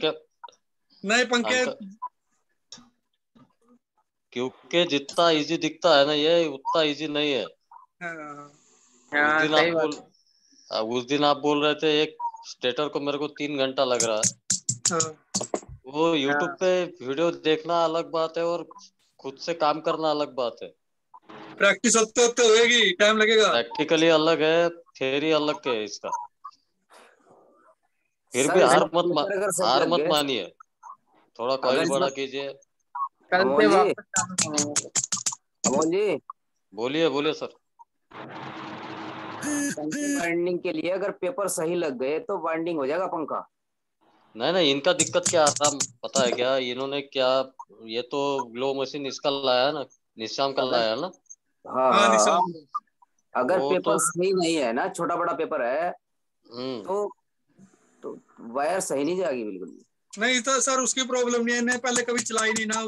नए पंखे,
क्योंकि जितना इजी दिखता है ना ये उतना इजी नहीं है। उस दिन आप बोल रहे थे एक स्टेटर को मेरे को 3 घंटा लग रहा है। वो यूट्यूब पे वीडियो देखना अलग बात है और खुद से काम करना अलग बात है।
प्रैक्टिस होते होएगी, टाइम लगेगा।
प्रैक्टिकली अलग है, थियरी अलग है इसका। फिर भी हार मत मानिए, थोड़ा कॉइल बड़ा कीजिए।
अमोल जी
बोलिए सर।
वाइंडिंग के लिए अगर पेपर सही लग गए तो वाइंडिंग हो जाएगा पंखा।
नहीं इनका दिक्कत क्या आता पता है क्या? इन्होंने क्या, ये तो ग्लो मशीन इसका लाया ना, निशान का लाया ना।
हाँ अगर पेपर सही नहीं है ना, छोटा बड़ा पेपर है तो वायर सही नहीं जाएगी बिल्कुल।
नहीं तो सर उसकी प्रॉब्लम नहीं है, पहले कभी चलाई नहीं ना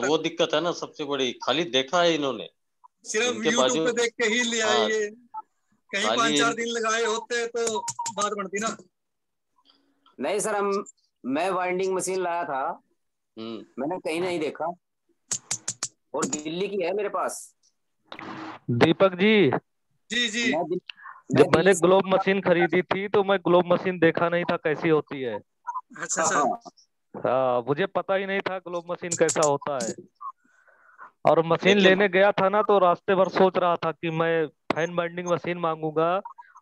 वो दिक्कत है ना सबसे बड़ी। खाली देखा है इन्होंने,
सिर्फ यूट्यूब पे देख के ही लिया है ये। कहीं 5-4 दिन लगाए होते तो बात बनती ना।
नहीं सर मैं वाइंडिंग मशीन लाया था, मैंने कहीं नहीं देखा और दिल्ली की है मेरे पास।
दीपक जी
जी
जब मैंने ग्लोब मशीन खरीदी थी तो मैं ग्लोब मशीन देखा नहीं था कैसी होती है।
अच्छा
हाँ मुझे पता ही नहीं था ग्लोब मशीन कैसा होता है। और मशीन लेने गया था ना तो रास्ते भर सोच रहा था कि मैं फाइन बाइंडिंग मशीन मांगूंगा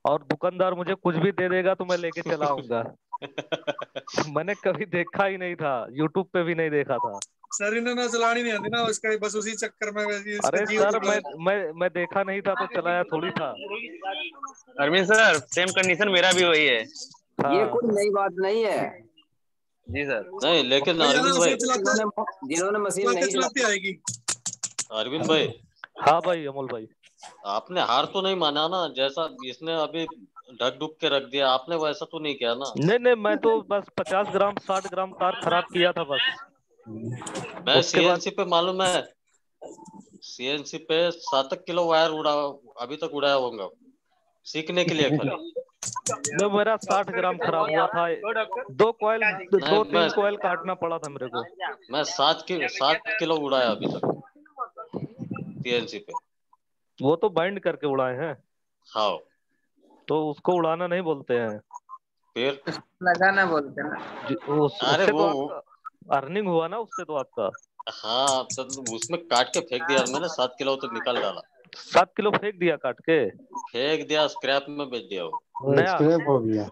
और दुकानदार मुझे कुछ भी दे देगा तो मैं लेके चला आऊंगा। मैंने कभी देखा ही नहीं था, यूट्यूब पे भी नहीं देखा था।
सर इन्होंने चलानी नहीं आती ना उसका, बस उसी चक्कर में।
अरे सर मैं देखा नहीं था तो चलाया थोड़ी था।
अरविंद सर सेम कंडीशन मेरा भी वही है।
ये कोई नई बात नहीं है।
जी सर।
नहीं लेकिन अरविंद भाई
जिन्होंने मशीन नहीं चलाती
आएगी।
अरविंद भाई।
हाँ भाई अमोल भाई
आपने हार तो नहीं माना ना, जैसा इसने अभी ढक ढुक के रख दिया, आपने वैसा तो नहीं किया ना।
नहीं, मैं तो बस 50 ग्राम 60 ग्राम तार खराब किया था बस।
मैं
उसके बाद
सीएनसी पे मालूम है, सीएनसी पे 7 किलो वायर उड़ा, अभी तक उड़ाया होगा सीखने के लिए खाली।
जो मेरा 60 ग्राम खराब हुआ था, 2-3 कॉइल काटना पड़ा था मेरे को।
मैं 7 किलो उड़ाया अभी तक सीएनसी पे।
वो तो बाइंड करके उड़ाए हैं।
हाँ,
तो उसको उड़ाना नहीं बोलते हैं,
फिर
लगाना बोलते हैं ना।
अरे
उससे
वो
तो अर्निंग हुआ ना उससे तो आपका।
हाँ, तो उसमें काट के फेंक दिया मैंने, 7 किलो तो निकाल डाला।
7 किलो फेंक दिया काट के?
फेंक दिया, स्क्रैप में बेच दिया वो
नया
स्क्रैप हो गया।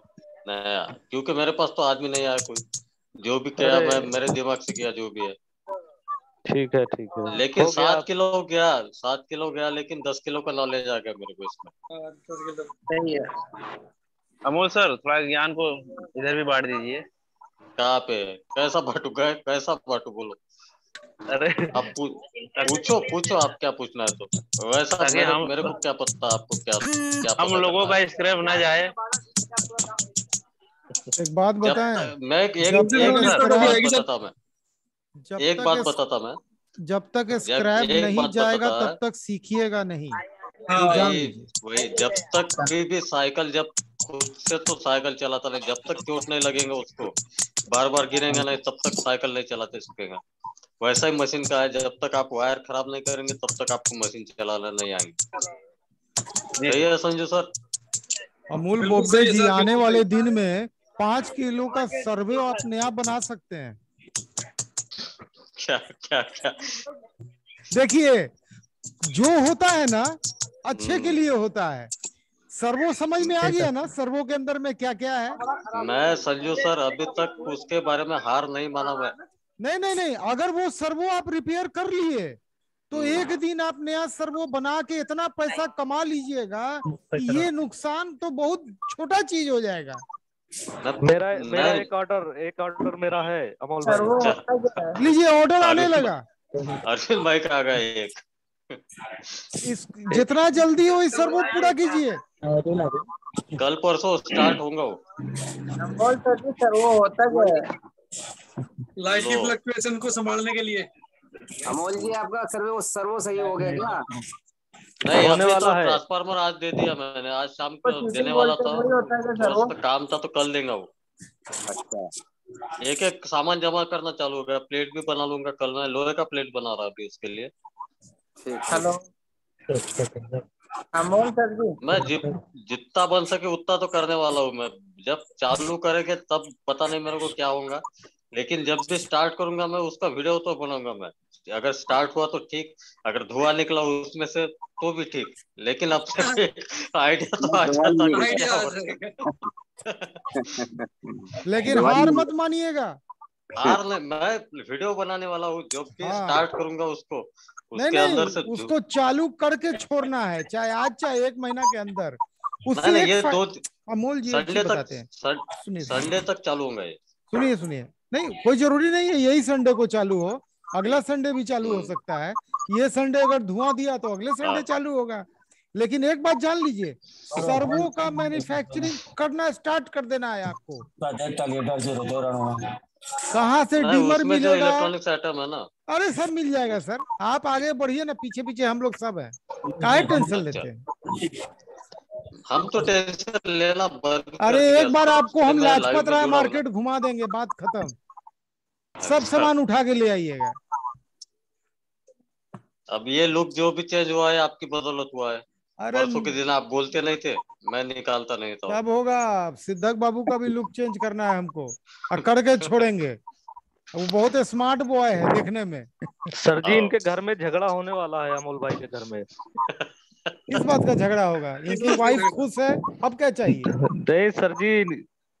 नया, क्योंकि मेरे पास तो आदमी नहीं आया कोई। जो भी किया मैं मेरे दिमाग से किया जो भी है।
ठीक है
लेकिन
हो गया।
7 किलो गया, लेकिन 10 किलो का नॉलेज आ गया मेरे को इसमें।
सही है।
अमोल सर थोड़ा ज्ञान को इधर भी बांट दीजिए।
कहाँ पे कैसा बांटू बोलो।
अरे
आप पूछो आप क्या पूछना है तो वैसा। मेरे को क्या पता आपको क्या पता
हम लोगों का स्क्रैप ना जाए।
एक बात बताएं,
मैं एक बात बताता मैं,
जब तक स्क्रैप नहीं जाएगा तब तक सीखिएगा नहीं।
वही जब तक भी साइकिल, जब खुद से तो साइकिल चलाता नहीं, जब तक चोट नहीं लगेगा उसको, बार बार गिरेगा नहीं, तब तक साइकिल नहीं चलाते सीखेगा। वैसा ही मशीन का है, जब तक आप वायर खराब नहीं करेंगे तब तक आपको मशीन चलाना नहीं आएगी। सही है संजू सर?
अमूल बोबडे जी आने वाले दिन में 5 किलो का सर्वे आप नया बना सकते हैं।
क्या
देखिए, जो होता है ना अच्छे के लिए होता है। सर्वो समझ में आ गया ना, सर्वो के अंदर में क्या क्या है?
मैं संजू सर अभी तक उसके बारे में हार नहीं माना मैं।
नहीं, अगर वो सर्वो आप रिपेयर कर लिए तो एक दिन आप नया सर्वो बना के इतना पैसा कमा लीजिएगा, ये नुकसान तो बहुत छोटा चीज हो जाएगा।
मेरा एक ऑर्डर मेरा है अमोल भाई।
लीजिए, ऑर्डर आने लगा।
अर्जुन भाई का आ गया एक।
जितना जल्दी हो इस सर्वो पूरा कीजिए।
कल परसों स्टार्ट होगा
वो होता क्या है
लाइट की फ्लक्चुएशन को संभालने के लिए।
अमोल जी आपका सर्वो सही हो गया क्या?
नहीं, होने वाला है। ट्रांसफार्मर आज दे दिया मैंने, आज शाम को देने वाला था, थोड़ा सा काम था तो कल देगा वो। अच्छा, एक सामान जमा करना चालू हो गया, प्लेट भी बना लूंगा कल। मैं लोहे का प्लेट बना रहा अभी उसके लिए।
हेलो अमोल सर जी,
मैं जितना बन सके उतना तो करने वाला हूँ मैं। जब चालू करेंगे तब पता नहीं मेरे को क्या होगा, लेकिन जब भी स्टार्ट करूंगा मैं उसका वीडियो तो बनाऊंगा मैं। अगर स्टार्ट हुआ तो ठीक, अगर धुआं निकला उसमें से तो भी ठीक, लेकिन अब से आइडिया तो आ जाता।
लेकिन हार मत मानिएगा।
हार नहीं, मैं वीडियो बनाने वाला हूँ। जब भी स्टार्ट करूंगा उसको उसके अंदर से
उसको चालू करके छोड़ना है, चाहे आज चाहे 1 महीना के अंदर।
नहीं, ये
अमोल जी
संडे तक चालू होगा ये।
सुनिए, नहीं कोई जरूरी नहीं है यही संडे को चालू हो, अगला संडे भी चालू हो सकता है। ये संडे अगर धुआं दिया तो अगले संडे चालू होगा। लेकिन एक बात जान लीजिए, सर्वो का मैन्युफैक्चरिंग करना स्टार्ट कर देना है आपको। कहाँ से डीमर मिलेगा?
इलेक्ट्रॉनिक्स आइटम है ना।
अरे सब मिल जाएगा सर, आप आगे बढ़िए ना, पीछे पीछे हम लोग सब हैं, काहे टेंशन लेते हैं?
हम तो टेंशन लेना बंद।
अरे एक बार आपको हम लाजपत राय मार्केट घुमा देंगे, बात खत्म। सब सामान उठा के ले आइएगा।
अब ये लुक जो भी चेंज हुआ है आपकी बदौलत हुआ है।
अरे
परसों के दिन आप बोलते नहीं थे, मैं निकालता नहीं था।
तब होगा, सिद्धक बाबू का भी लुक चेंज करना है हमको, और करके छोड़ेंगे। वो बहुत स्मार्ट बॉय है देखने में।
सर जी इनके घर में झगड़ा होने वाला है, अमोल भाई के घर में।
किस बात का झगड़ा होगा? इनकी वाइफ खुश है, अब क्या चाहिए?
नहीं सर जी,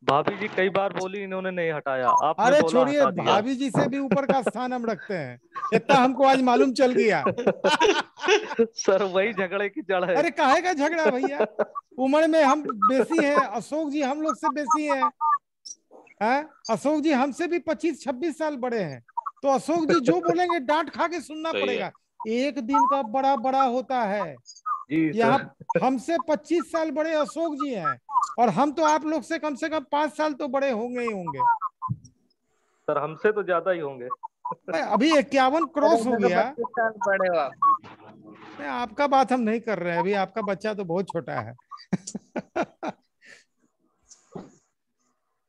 भाभी जी कई बार बोली, इन्होंने नहीं हटाया। आपने
अरे
बोला
छोड़िए, भाभी जी से भी ऊपर का स्थान हम रखते हैं, इतना हमको आज मालूम चल गया।
सर वही झगड़े की जड़ है।
अरे काहे का झगड़ा भैया? उम्र में हम बेसी हैं, अशोक जी हम लोग से बेसी हैं। अशोक जी हमसे भी 25-26 साल बड़े हैं, तो अशोक जी जो बोलेंगे डांट खा के सुनना पड़ेगा। एक दिन का बड़ा बड़ा होता है,
जी
यहाँ
सर।
हमसे 25 साल बड़े अशोक जी हैं, और हम तो आप लोग से कम 5 साल तो बड़े होंगे ही होंगे।
सर हमसे तो ज्यादा ही होंगे।
अभी 51 क्रॉस हो गया।
25 साल बड़े हो आप।
नहीं, आपका बात हम नहीं कर रहे हैं, अभी आपका बच्चा तो बहुत छोटा है।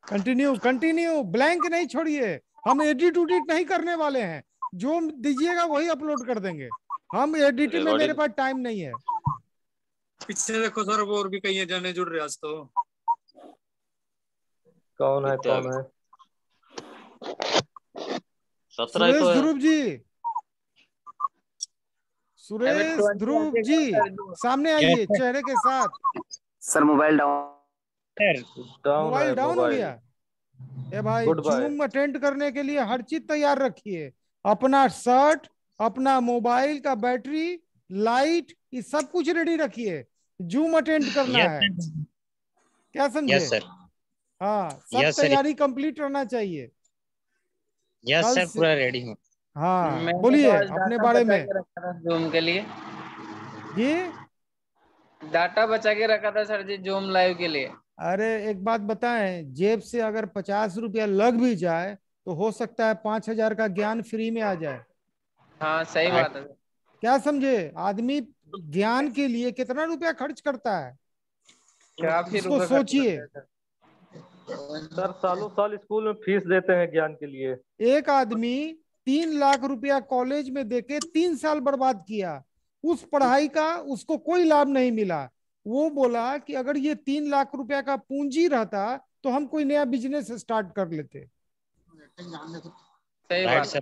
कंटिन्यू कंटिन्यू, ब्लैंक नहीं छोड़िए। हम एडिट उडिट नहीं करने वाले हैं, जो दीजिएगा वही अपलोड कर देंगे। हम एडिटिंग में मेरे पास टाइम नहीं है।
पीछे देखो सर, वो और भी कई जाने जुड़ रहे आज तो।
कौन है कौन है?
17
सुरेश
तो है।
ध्रुव जी, सुरेश ध्रुव जी सामने आइए चेहरे के साथ।
Sir mobile down
mobile down हो गया। ए भाई,
Good bye.
जूम अटेंड करने के लिए हर चीज तैयार रखिए, अपना शर्ट, अपना मोबाइल का बैटरी, लाइट, ये सब कुछ रेडी रखिए। जूम अटेंड करना है, क्या समझे?
Yes sir.
हाँ, सब
Yes, sir.
तैयारी कंप्लीट रहना चाहिए।
यस
कल
सर,
से-
पूरा रेडी हूँ।
हाँ,
मैंने
बोलिए
तो आज
अपने
डाटा
बारे
बचा
में।
के रखा था जूम के लिए।
ये
डाटा बचा के रखा था सर जी जूम लाइव के लिए।
अरे एक बात बताएं, जेब से अगर 50 रुपया लग भी जाए तो हो सकता है 5,000 का ज्ञान फ्री में आ जाए।
हाँ सही बात है।
क्या समझे? आदमी ज्ञान के लिए कितना रुपया खर्च करता है,
काफी
इसको
रुपए खर्च
सोचिए।
करते हैं सर।
सर सालों साल स्कूल में फीस देते हैं ज्ञान के लिए।
एक आदमी 3 लाख रुपया कॉलेज में देके 3 साल बर्बाद किया, उस पढ़ाई का उसको कोई लाभ नहीं मिला। वो बोला कि अगर ये 3 लाख रुपया का पूंजी रहता तो हम कोई नया बिजनेस स्टार्ट कर लेते।
सही
राइट
बात है।
सर।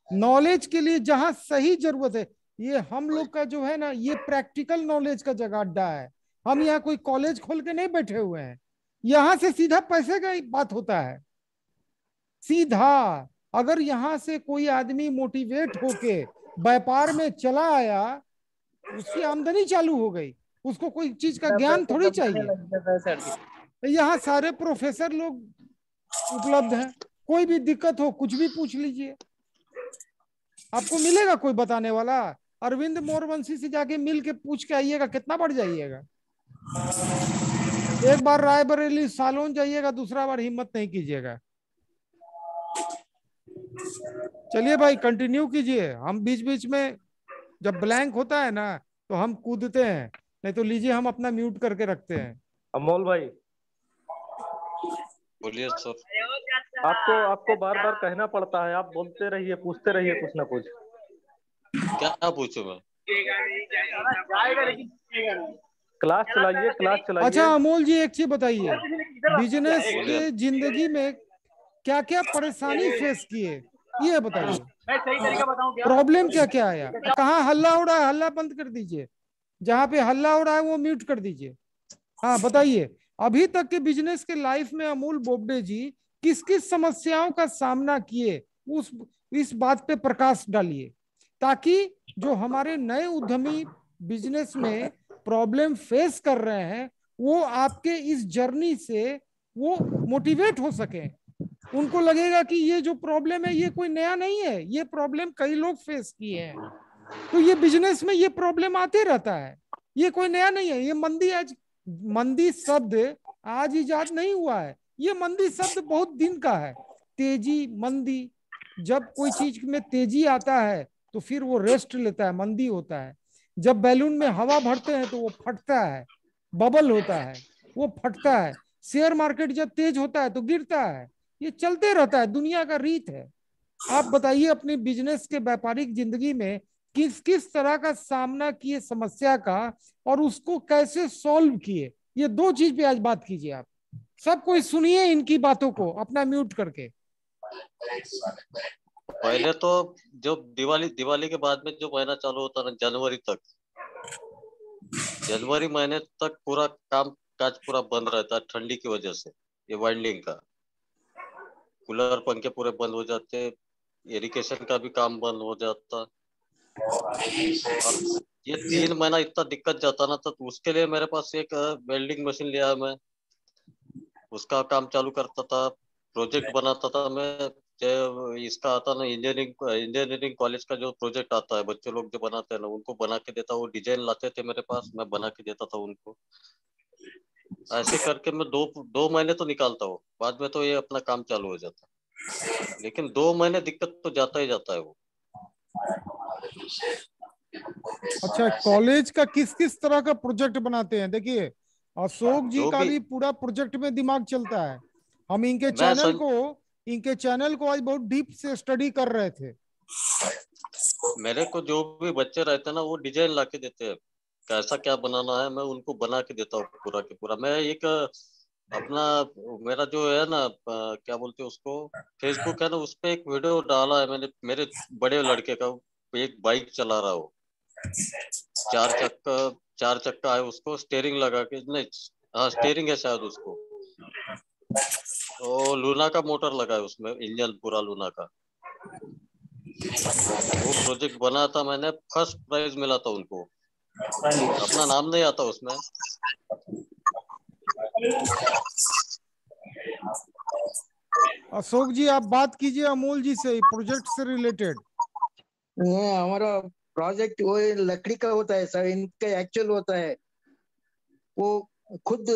नॉलेज के लिए जहां सही जरूरत है, ये हम लोग का जो है ना, ये प्रैक्टिकल नॉलेज का जगह अड्डा है। हम यहाँ कोई कॉलेज खोल के नहीं बैठे हुए हैं, यहाँ से सीधा पैसे का ही बात होता है, सीधा। अगर यहाँ से कोई आदमी मोटिवेट होके व्यापार में चला आया, उसकी आमदनी चालू हो गई, उसको कोई चीज का ज्ञान थोड़ी चाहिए।
लग जाता है सर जी।
यहाँ सारे प्रोफेसर लोग उपलब्ध हैं, कोई भी दिक्कत हो कुछ भी पूछ लीजिए, आपको मिलेगा कोई बताने वाला। अरविंद मोरवंशी से जाके मिल के पूछ के आइएगा, कितना बढ़ जाइएगा। एक बार रायबरेली सालोन जाइएगा, दूसरा बार हिम्मत नहीं कीजिएगा। चलिए भाई कंटिन्यू कीजिए। हम बीच बीच में जब ब्लैंक होता है ना तो हम कूदते हैं, नहीं तो लीजिए हम अपना म्यूट करके रखते हैं।
अमोल भाई,
बोलिए सर।
आपको बार बार कहना पड़ता है, आप बोलते रहिए, पूछते रहिए कुछ ना कुछ।
क्या पूछूं मैं?
क्लास चलाइए, क्लास चलाइए।
अच्छा अमोल जी, एक चीज बताइए, बिजनेस के जिंदगी में क्या क्या परेशानी फेस किए, ये बताइए। प्रॉब्लम क्या क्या आया, कहाँ हल्ला हो रहा है, हल्ला बंद कर दीजिए, जहाँ पे हल्ला हो रहा है वो म्यूट कर दीजिए। हाँ बताइए, अभी तक के बिजनेस के लाइफ में अमोल बोबडे जी किस किस समस्याओं का सामना किए, इस बात पे प्रकाश डालिए, ताकि जो हमारे नए उद्यमी बिजनेस में प्रॉब्लम फेस कर रहे हैं वो आपके इस जर्नी से वो मोटिवेट हो सके। उनको लगेगा कि ये जो प्रॉब्लम है ये कोई नया नहीं है, ये प्रॉब्लम कई लोग फेस किए हैं। तो ये बिजनेस में ये प्रॉब्लम आते रहता है, ये कोई नया नहीं है। ये मंदी शब्द आज इजाद नहीं हुआ है, ये मंदी शब्द बहुत दिन का है। तेजी मंदी, जब कोई चीज में तेजी आता है तो फिर वो रेस्ट लेता है, मंदी होता है। जब बैलून में हवा भरते हैं तो वो फटता है, बबल होता है, वो फटता है। शेयर मार्केट जब तेज होता है तो गिरता है, ये चलते रहता है, दुनिया का रीत है। आप बताइए अपने बिजनेस के व्यापारिक जिंदगी में किस किस तरह का सामना किए समस्या का, और उसको कैसे सॉल्व किए। ये 2 चीज पे आज बात कीजिए। आप सब कोई सुनिए इनकी बातों को अपना म्यूट करके।
पहले तो जो दिवाली के बाद में जो महीना चालू होता है जनवरी तक, जनवरी महीने तक पूरा काम काज पूरा बंद रहता है ठंडी की वजह से। ये वाइंडिंग का, कूलर पंखे पूरे बंद हो जाते, इरिगेशन का भी काम बंद हो जाता। और ये 3 महीना इतना दिक्कत जाता ना, तो उसके लिए मेरे पास एक वेल्डिंग मशीन लिया मैं, उसका काम चालू करता था, प्रोजेक्ट बनाता था मैं इसका आता ना इंजीनियरिंग कॉलेज का जो प्रोजेक्ट आता है, बच्चे लोग जो बनाते हैं ना, उनको बना के देता, वो डिजाइन लाते थे मेरे पास, मैं बना के देता था उनको। ऐसे करके मैं दो महीने तो निकालता हूँ, बाद में तो ये अपना काम चालू हो जाता है। लेकिन 2 महीने दिक्कत तो जाता ही जाता है वो।
अच्छा, कॉलेज का किस किस तरह का प्रोजेक्ट बनाते हैं? देखिए, अशोक जी
जो
का
भी
भी पूरा प्रोजेक्ट में दिमाग चलता है। हम
मैं
इनके चैनल को आज बहुत डीप से स्टडी कर रहे थे।
मेरे को जो भी बच्चे रहते हैं ना, वो डिजाइन ला के देते हैं, कैसा क्या बनाना है, मैं उनको बना के देता हूँ पूरा के पूरा। मैं एक अपना मेरा जो है ना, क्या बोलते हैं उसको, फेसबुक है ना, उस पे एक वीडियो डाला है मैंने, मेरे बड़े लड़के का, एक बाइक चला रहा हो, चार चक्का है, उसको स्टेयरिंग लगा के, नहीं हाँ स्टेयरिंग है शायद उसको, तो लूना का मोटर लगा है उसमें, इंजन पूरा लूना का। वो प्रोजेक्ट बना था मैंने, फर्स्ट प्राइज मिला था उनको, अपना नाम नहीं आता उसमें।
अशोक जी, आप बात कीजिए अमोल जी से प्रोजेक्ट से रिलेटेड।
हमारा प्रोजेक्ट वो लकड़ी का होता है सर, इनका एक्चुअल होता है, वो खुद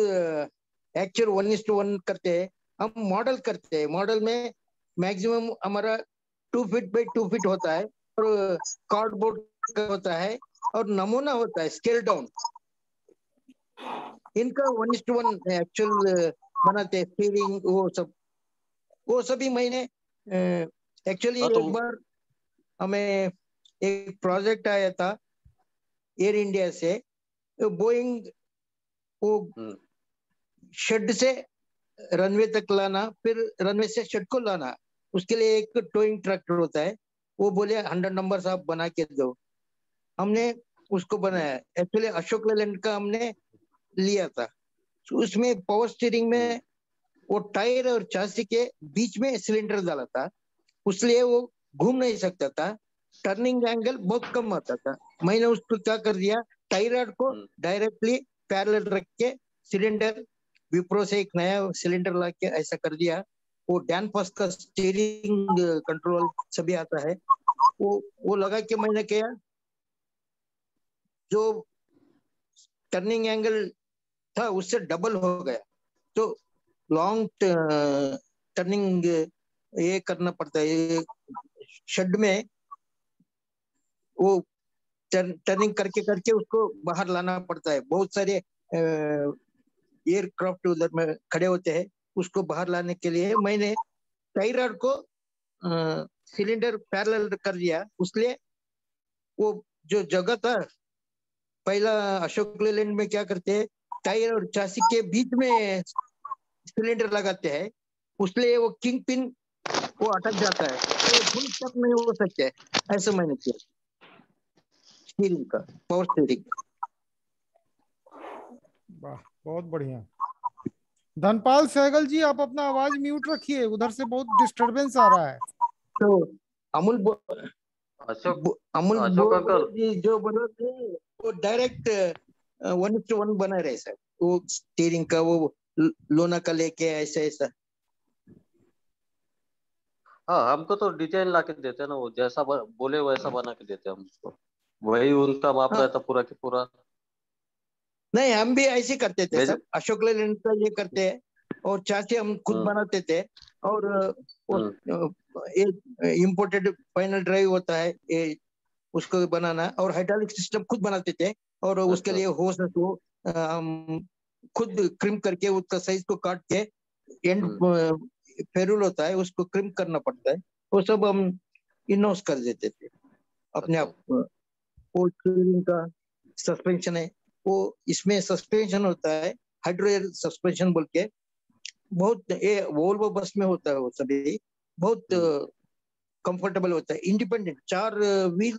एक्चुअल 1:1 करते हैं। हम मॉडल करते हैं, मॉडल में मैक्सिमम हमारा 2 फीट बाई 2 फीट होता है, और कार्डबोर्ड का होता है, और नमूना होता है स्केल डाउन। इनका 1:1 एक्चुअल बनाते हैं, स्टीयरिंग वो सभी मैंने एक्चुअली एक बार हमें एक प्रोजेक्ट आया था एयर इंडिया से, बोइंग वो शेड से रनवे तक लाना, फिर रनवे से शेड को लाना, उसके लिए एक टोइंग ट्रैक्टर होता है। वो बोले 100 नंबर आप बना के दो, हमने उसको बनाया। एक्चुअली अशोक लेलैंड का हमने लिया था। उसमें पावर स्टीयरिंग में वो टायर और चासी के बीच में सिलेंडर डाला था, उसलिए वो घूम नहीं सकता था, टर्निंग एंगल बहुत कम आता था। मैंने उसको क्या कर दिया, टाई रॉड को डायरेक्टली पैरेलल रख के सिलेंडर, विप्रो से एक नया सिलेंडर ला के ऐसा कर दिया। वो डैनफोर्स का स्टीयरिंग कंट्रोल सभी आता है, वो लगा के मैंने किया, जो टर्निंग एंगल था उससे डबल हो गया। तो लॉन्ग टर्निंग ये करना पड़ता है, शेड में वो टर्निंग करके करके उसको बाहर लाना पड़ता है। बहुत सारे एयरक्राफ्ट उधर में खड़े होते हैं, उसको बाहर लाने के लिए मैंने टाई रॉड को सिलेंडर पैरेलल कर दिया। उसलिए वो जो जगह था, पहला अशोक लेलैंड में क्या करते हैं, टायर और चासी के बीच में सिलेंडर लगाते हैं, उसलिए वो किंग पिन वो अटक जाता है, तो फुल तक नहीं हो सकते। ऐसा मैंने किया स्टीयरिंग का, पावर स्टीयरिंग।
वाह, बहुत बढ़िया। धनपाल सहगल जी, आप अपना आवाज म्यूट रखिए, उधर से बहुत डिस्टरबेंस आ रहा है।
तो अमूल
अशोक अंकल
जी जो बोलो थे, वो डायरेक्ट 1:1 बना रहे सर, वो स्टीयरिंग का वो लोना का लेके ऐसा ऐसा।
हाँ, हमको तो डिजाइन ला के देते हैं ना, वो जैसा बोले वैसा बना के देते हैं हमको, वही उनका माप रहता पूरा के पूरा।
नहीं, हम भी ऐसे करते थे सब, अशोक लेलैंड का ये करते हैं, और चाचे हम खुद बनाते थे। और इम्पोर्टेड फाइनल ड्राइव होता है, उसको बनाना, और हाइड्रोलिक सिस्टम खुद बनाते थे। और उसके लिए होस को हम खुद क्रिम करके उसका साइज को काट के, एंड फेरुल होता है उसको क्रिम करना पड़ता है, वो सब हम इनोस कर देते थे अपने आप। वो स्टीयरिंग का सस्पेंशन है, वो इसमें सस्पेंशन होता है हाइड्रो एयर सस्पेंशन बोल के, बहुत ये वोल्वो बस में होता है, वो सभी बहुत कंफर्टेबल होता है, इंडिपेंडेंट, 4 व्हील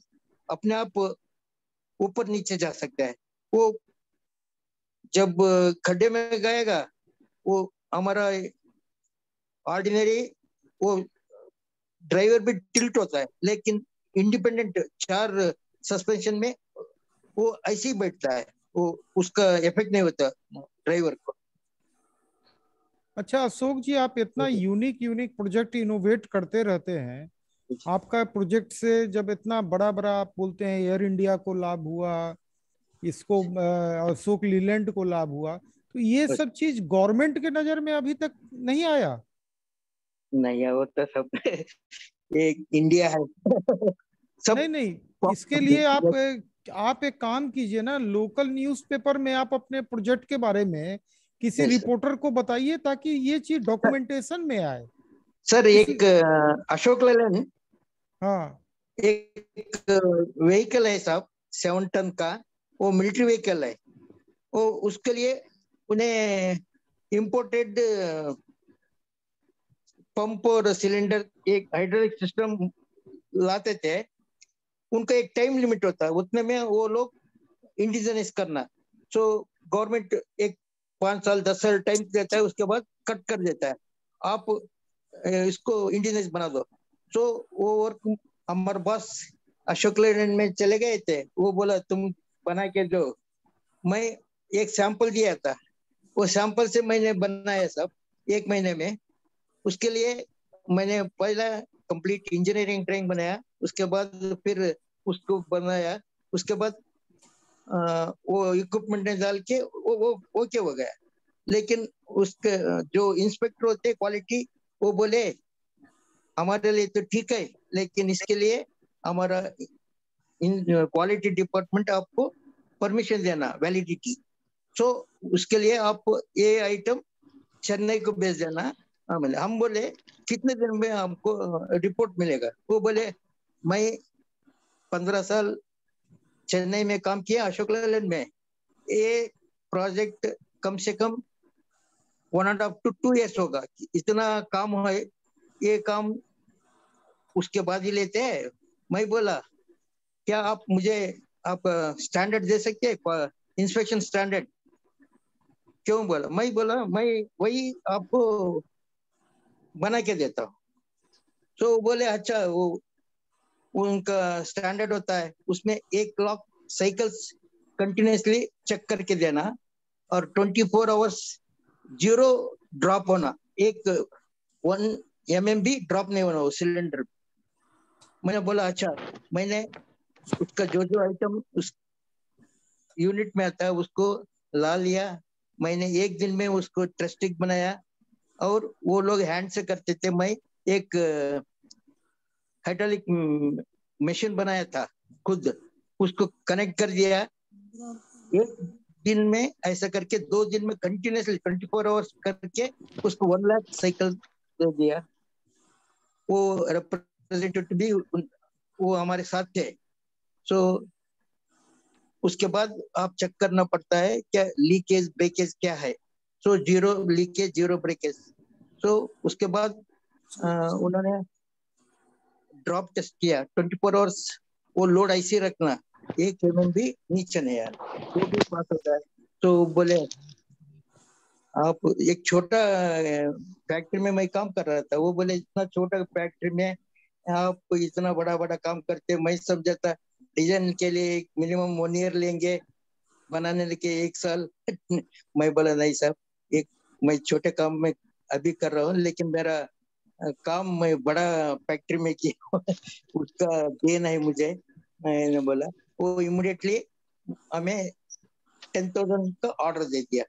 अपने आप ऊपर नीचे जा सकता है। वो जब खड्डे में गएगा, वो हमारा ऑर्डिनरी वो ड्राइवर भी टिल्ट होता है, लेकिन इंडिपेंडेंट 4 सस्पेंशन में वो ऐसे ही बैठता है, वो उसका इफेक्ट नहीं होता ड्राइवर को।
अच्छा अशोक जी, आप इतना यूनिक यूनिक प्रोजेक्ट इनोवेट करते रहते हैं, आपका प्रोजेक्ट से जब इतना बड़ा बड़ा आप बोलते हैं एयर इंडिया को लाभ हुआ, इसको अशोक लीलैंड को लाभ हुआ, तो ये सब चीज गवर्नमेंट के नजर में अभी तक नहीं आया?
नहीं है, वो तो सब एक इंडिया है सब।
नहीं नहीं, इसके लिए आप एक काम कीजिए ना, लोकल न्यूज़पेपर में आप अपने प्रोजेक्ट के बारे में किसी रिपोर्टर को बताइए ताकि ये चीज डॉक्यूमेंटेशन में आए।
सर एक अशोक लेलैंड,
हाँ,
एक व्हीकल है साहब 7 टन का, वो मिलिट्री व्हीकल है। वो उसके लिए उन्हें इम्पोर्टेड पंप और सिलेंडर, एक हाइड्रोलिक सिस्टम लाते थे। उनका एक टाइम लिमिट होता है, उतने में वो लोग इंडिजिनस करना। सो गवर्नमेंट एक 5 साल 10 साल टाइम देता है, उसके बाद कट कर देता है, आप इसको इंडिजिनस बना दो। सो वो वर्क हमारे बॉस अशोक लेलैंड में चले गए थे, वो बोला तुम बना के दो। मैं एक सैंपल दिया था, वो सैंपल से मैंने बनाया सब 1 महीने में। उसके लिए मैंने पहला कंप्लीट इंजीनियरिंग ट्रेनिंग बनाया, उसके बाद फिर उसको बनाया, उसके बाद वो इक्विपमेंट डाल के वो ओके हो गया। लेकिन उसके जो इंस्पेक्टर होते क्वालिटी, वो बोले हमारे लिए तो ठीक है, लेकिन इसके लिए हमारा क्वालिटी डिपार्टमेंट आपको परमिशन देना, वैलिडिटी। सो उसके लिए आप ये आइटम चेन्नई को भेज देना। हम बोले कितने दिन में हमको रिपोर्ट मिलेगा? वो बोले मैं 15 साल चेन्नई में काम किया, अशोक लेलैंड में। ये प्रोजेक्ट कम से कम 1.5 to 2 years होगा, इतना काम है, ये काम उसके बाद ही लेते हैं। मैं बोला क्या आप मुझे आप स्टैंडर्ड दे सकते हैं, इंस्पेक्शन स्टैंडर्ड? क्यों? बोला मैं वही आपको बना के देता हूँ। तो बोले अच्छा, वो उनका स्टैंडर्ड होता है, उसमें 1 लाख साइकिल्स कंटिन्यूसली चेक करके देना और 24 आवर्स 0 ड्रॉप होना, एक 1 mm भी ड्रॉप नहीं होना वो सिलेंडर। मैंने बोला अच्छा, मैंने उसका जो जो आइटम उस यूनिट में आता है उसको ला लिया। मैंने 1 दिन में उसको ट्रस्टिक बनाया और वो लोग हैंड से करते थे। मैं एक हाइड्रोलिक मशीन बनाया था खुद, उसको कनेक्ट कर दिया। 1 दिन में ऐसा करके 2 दिन में कंटिन्यूसली 24 आवर्स करके उसको 1 लाख साइकिल दे दिया। वो रिप्रेजेंटेटिव भी वो हमारे साथ थे। सो उसके बाद आप चेक करना पड़ता है क्या लीकेज ब्रेकेज क्या है। सो 0 लीकेज 0 ब्रेकेज। सो उसके बाद उन्होंने ड्रॉप टेस्ट किया 24 आवर्स, वो लोड ऐसे रखना, 1 mm भी नीचे नहीं आना, वो भी पास होता है। तो बोले आप एक छोटा फैक्ट्री में मैं काम कर रहा था, वो बोले इतना छोटा फैक्ट्री में आप इतना बड़ा बड़ा काम करते। मैं समझा था डिजाइन के लिए मिनिमम 1 year लेंगे, बनाने के 1 साल। मैं बोला नहीं साहब, मैं छोटे काम में अभी कर रहा हूँ, लेकिन मेरा काम मैं बड़ा फैक्ट्री में किया उसका देना है मुझे। मैंने बोला वो इमीडिएटली हमें 10,000 का ऑर्डर दे दिया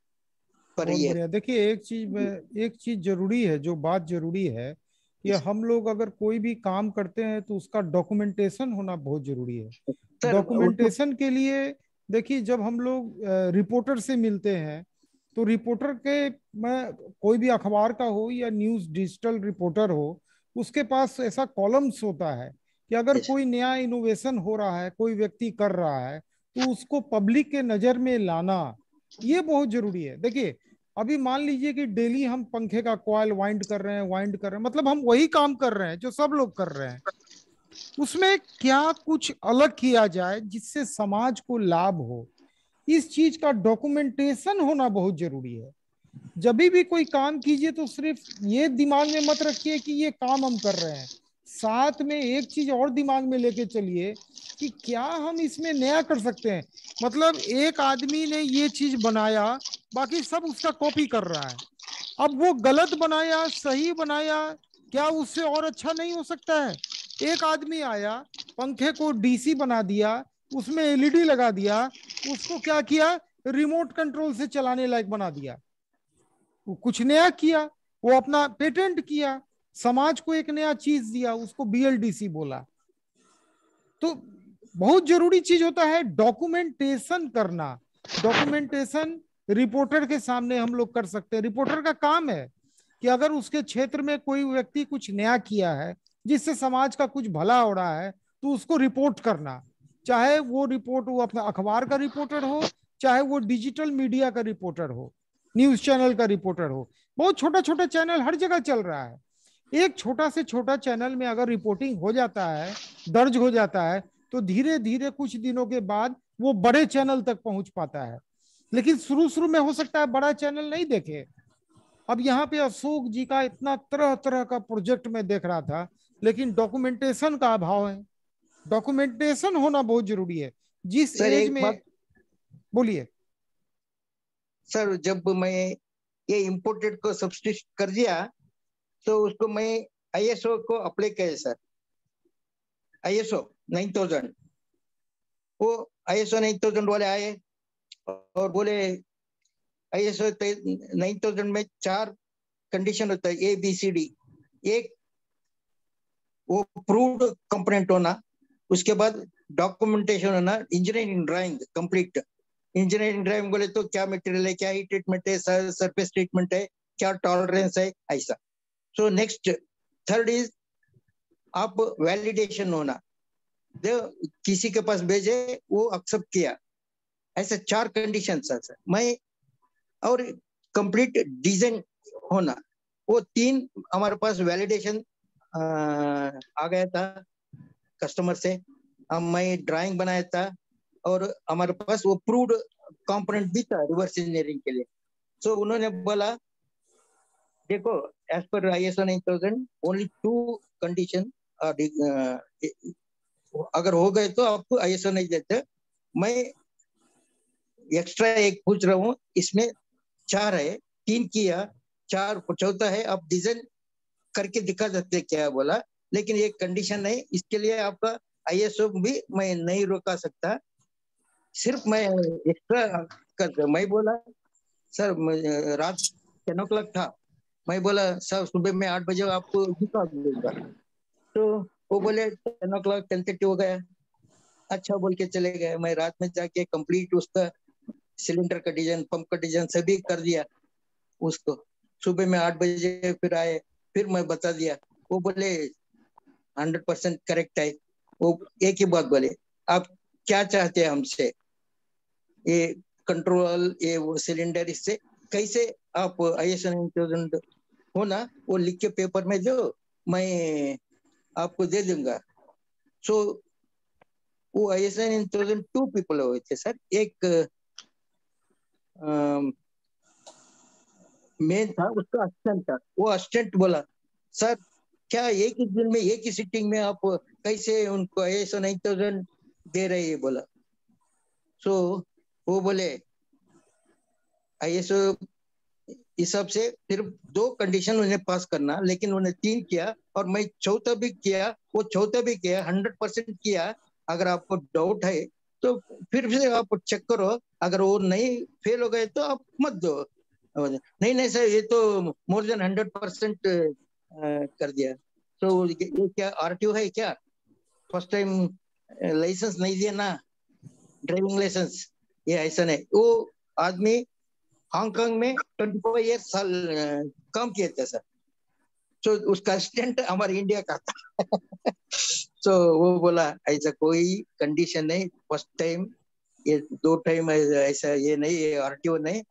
पर
बहुत
ईयर।
बढ़िया। देखिए एक चीज जरूरी है, जो बात जरूरी है कि हम लोग अगर कोई भी काम करते हैं तो उसका डॉक्यूमेंटेशन होना बहुत जरूरी है। डॉक्यूमेंटेशन के लिए देखिए, जब हम लोग रिपोर्टर से मिलते हैं तो रिपोर्टर के कोई भी अखबार का हो या न्यूज डिजिटल रिपोर्टर हो, उसके पास ऐसा कॉलम्स होता है कि अगर कोई नया इनोवेशन हो रहा है, कोई व्यक्ति कर रहा है, तो उसको पब्लिक के नजर में लाना ये बहुत जरूरी है। देखिए अभी मान लीजिए कि डेली हम पंखे का कॉइल वाइंड कर रहे हैं, मतलब हम वही काम कर रहे हैं जो सब लोग कर रहे हैं। उसमें क्या कुछ अलग किया जाए जिससे समाज को लाभ हो, इस चीज का डॉक्यूमेंटेशन होना बहुत जरूरी है। जब भी कोई काम कीजिए तो सिर्फ ये दिमाग में मत रखिए कि ये काम हम कर रहे हैं, साथ में एक चीज और दिमाग में लेके चलिए कि क्या हम इसमें नया कर सकते हैं। मतलब एक आदमी ने ये चीज बनाया, बाकी सब उसका कॉपी कर रहा है, अब वो गलत बनाया सही बनाया, क्या उससे और अच्छा नहीं हो सकता है? एक आदमी आया, पंखे को डीसी बना दिया, उसमें एलईडी लगा दिया, उसको क्या किया, रिमोट कंट्रोल से चलाने लायक बना दिया। वो कुछ नया किया, वो अपना पेटेंट किया, समाज को एक नया चीज दिया, उसको बीएलडीसी बोला। तो बहुत जरूरी चीज होता है डॉक्यूमेंटेशन करना। डॉक्यूमेंटेशन रिपोर्टर के सामने हम लोग कर सकते हैं। रिपोर्टर का काम है कि अगर उसके क्षेत्र में कोई व्यक्ति कुछ नया किया है जिससे समाज का कुछ भला हो रहा है तो उसको रिपोर्ट करना, चाहे वो रिपोर्ट वो अपना अखबार का रिपोर्टर हो, चाहे वो डिजिटल मीडिया का रिपोर्टर हो, न्यूज चैनल का रिपोर्टर हो। बहुत छोटा छोटा चैनल हर जगह चल रहा है। एक छोटा से छोटा चैनल में अगर रिपोर्टिंग हो जाता है, दर्ज हो जाता है, तो धीरे धीरे कुछ दिनों के बाद वो बड़े चैनल तक पहुंच पाता है। लेकिन शुरू शुरू में हो सकता है बड़ा चैनल नहीं देखे। अब यहाँ पे अशोक जी का इतना तरह तरह का प्रोजेक्ट में देख रहा था, लेकिन डॉक्यूमेंटेशन का अभाव है। डॉक्यूमेंटेशन होना बहुत जरूरी है। जिस
सर
एज
एक
में
बात,
बोलिए
सर जब मैं ये इम्पोर्टेड को सब्स्टिट्यूट कर दिया तो उसको मैं आईएसओ को अप्लाई किया सर, आईएसओ 9000। वो आईएसओ 9000 वाले आए और बोले आईएसओ 9000 में 4 कंडीशन होता है, ABCD। एक वो प्रूव्ड कंपोनेंट होना, उसके बाद डॉक्यूमेंटेशन होना, engineering drawing complete. Engineering drawing बोले तो क्या मटेरियल है, क्या हीट ट्रीटमेंट है, सरफेस ट्रीटमेंट है, क्या टॉलरेंस है, ऐसा। सो नेक्स्ट थर्ड इज आप वैलिडेशन होना, जो किसी के पास भेजे वो एक्सेप्ट किया, ऐसे 4 कंडीशन सर। मैं और कंप्लीट डिजाइन होना, वो 3 हमारे पास वैलिडेशन आ गया था कस्टमर से। मैं ड्राइंग बनाया था और हमारे पास वो प्रूव्ड कंपोनेंट भी था रिवर्स इंजीनियरिंग के लिए। सो उन्होंने बोला देखो as per ISO 9000 only 2 condition अगर हो गए तो आपको ISO नहीं देते। मैं एक्स्ट्रा एक पूछ रहा हूँ, इसमें 4 है, 3 किया, 4 चौथा है, आप डिजाइन करके दिखा सकते क्या? बोला लेकिन एक कंडीशन है, इसके लिए आपका ISO भी मैं नहीं रोका सकता, सिर्फ मैं एक्स्ट्रा कर। मैं बोला सर रात 10 o'clock था, मैं बोला सर सुबह में 8 बजे आपको दिखा दूंगा। तो वो बोले 10 o'clock 10:30 हो गया, अच्छा बोल के चले गए। मैं रात में जाके कंप्लीट उसका सिलेंडर का डिजाइन, पंप का डिजाइन सभी कर दिया उसको। सुबह में 8 बजे फिर आए, फिर मैं बता दिया। वो बोले 100% करेक्ट है। वो एक ही बात बोले, आप क्या चाहते हैं हमसे, ये कंट्रोल, ये वो सिलेंडर, इससे कैसे आप ISO 9000 होना वो लिख के पेपर में दो, मैं आपको दे दूंगा। सो वो ISO 9000 2 पीपल हुए थे सर। एक मेन था, उसका असिस्टेंट था। वो असिस्टेंट बोला सर क्या एक ही दिन में एक ही सिटिंग में आप कैसे उनको ISO 9000 दे रहे हैं? बोला। सो वो बोले ISO हिसाब से सिर्फ 2 कंडीशन उन्हें पास करना, लेकिन उन्हें 3 किया और मैं चौथा भी किया, वो चौथा भी किया, 100% किया। अगर आपको डाउट है तो फिर से आप चेक करो, अगर वो नहीं फेल हो गए तो आप मत दो। नहीं नहीं सर ये तो मोर देन 100% कर दिया। तो ये क्या RTO है क्या? फर्स्ट टाइम लाइसेंस नहीं दिया ना, ड्राइविंग लाइसेंस, ये ऐसा नहीं। वो आदमी हांगकांग में 25 ईयर साल काम किए थे सर। तो उसका असिस्टेंट हमारे इंडिया का था। तो वो बोला ऐसा कोई कंडीशन नहीं, फर्स्ट टाइम, ये 2 टाइम ऐसा ये नहीं, ये RTO नहीं।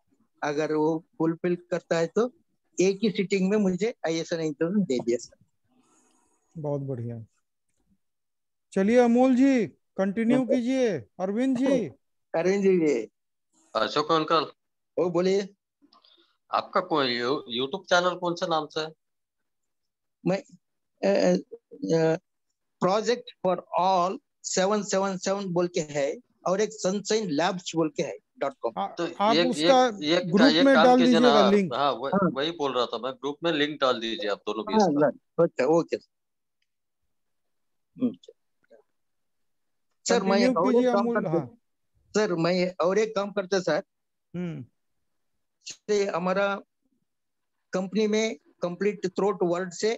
अगर वो फुलफिल करता है तो एक ही सिटिंग में मुझे ISO 9000 दे दिया सर।
बहुत बढ़िया। चलिए अमोल जी कंटिन्यू कीजिए। अरविंद जी।
अरविंद जी।
अशोक अंकल,
वो बोलिए।
आपका कोई यूट्यूब चैनल कौन से नाम से है?
मैं प्रोजेक्ट फॉर ऑल 777 बोल के है और एक सनशाइन लैब्स बोल के है। www.chennaiana.com।
तो
आप
ये
उसका
ये
ग्रुप में
काम
डाल
कीजिए ना।
दीजिएगा लिंक।
हाँ वही बोल रहा था मैं, ग्रुप में लिंक डाल दीजिए आप दोनों भी इसका।
Okay sir. मैं
कंटिन्यू
और
कीजिए
एक काम
अमूल।
करते
हाँ
सर, मैं और एक काम करते सर। से हमारा कंपनी में कंप्लीट थ्रोट वर्ल्ड से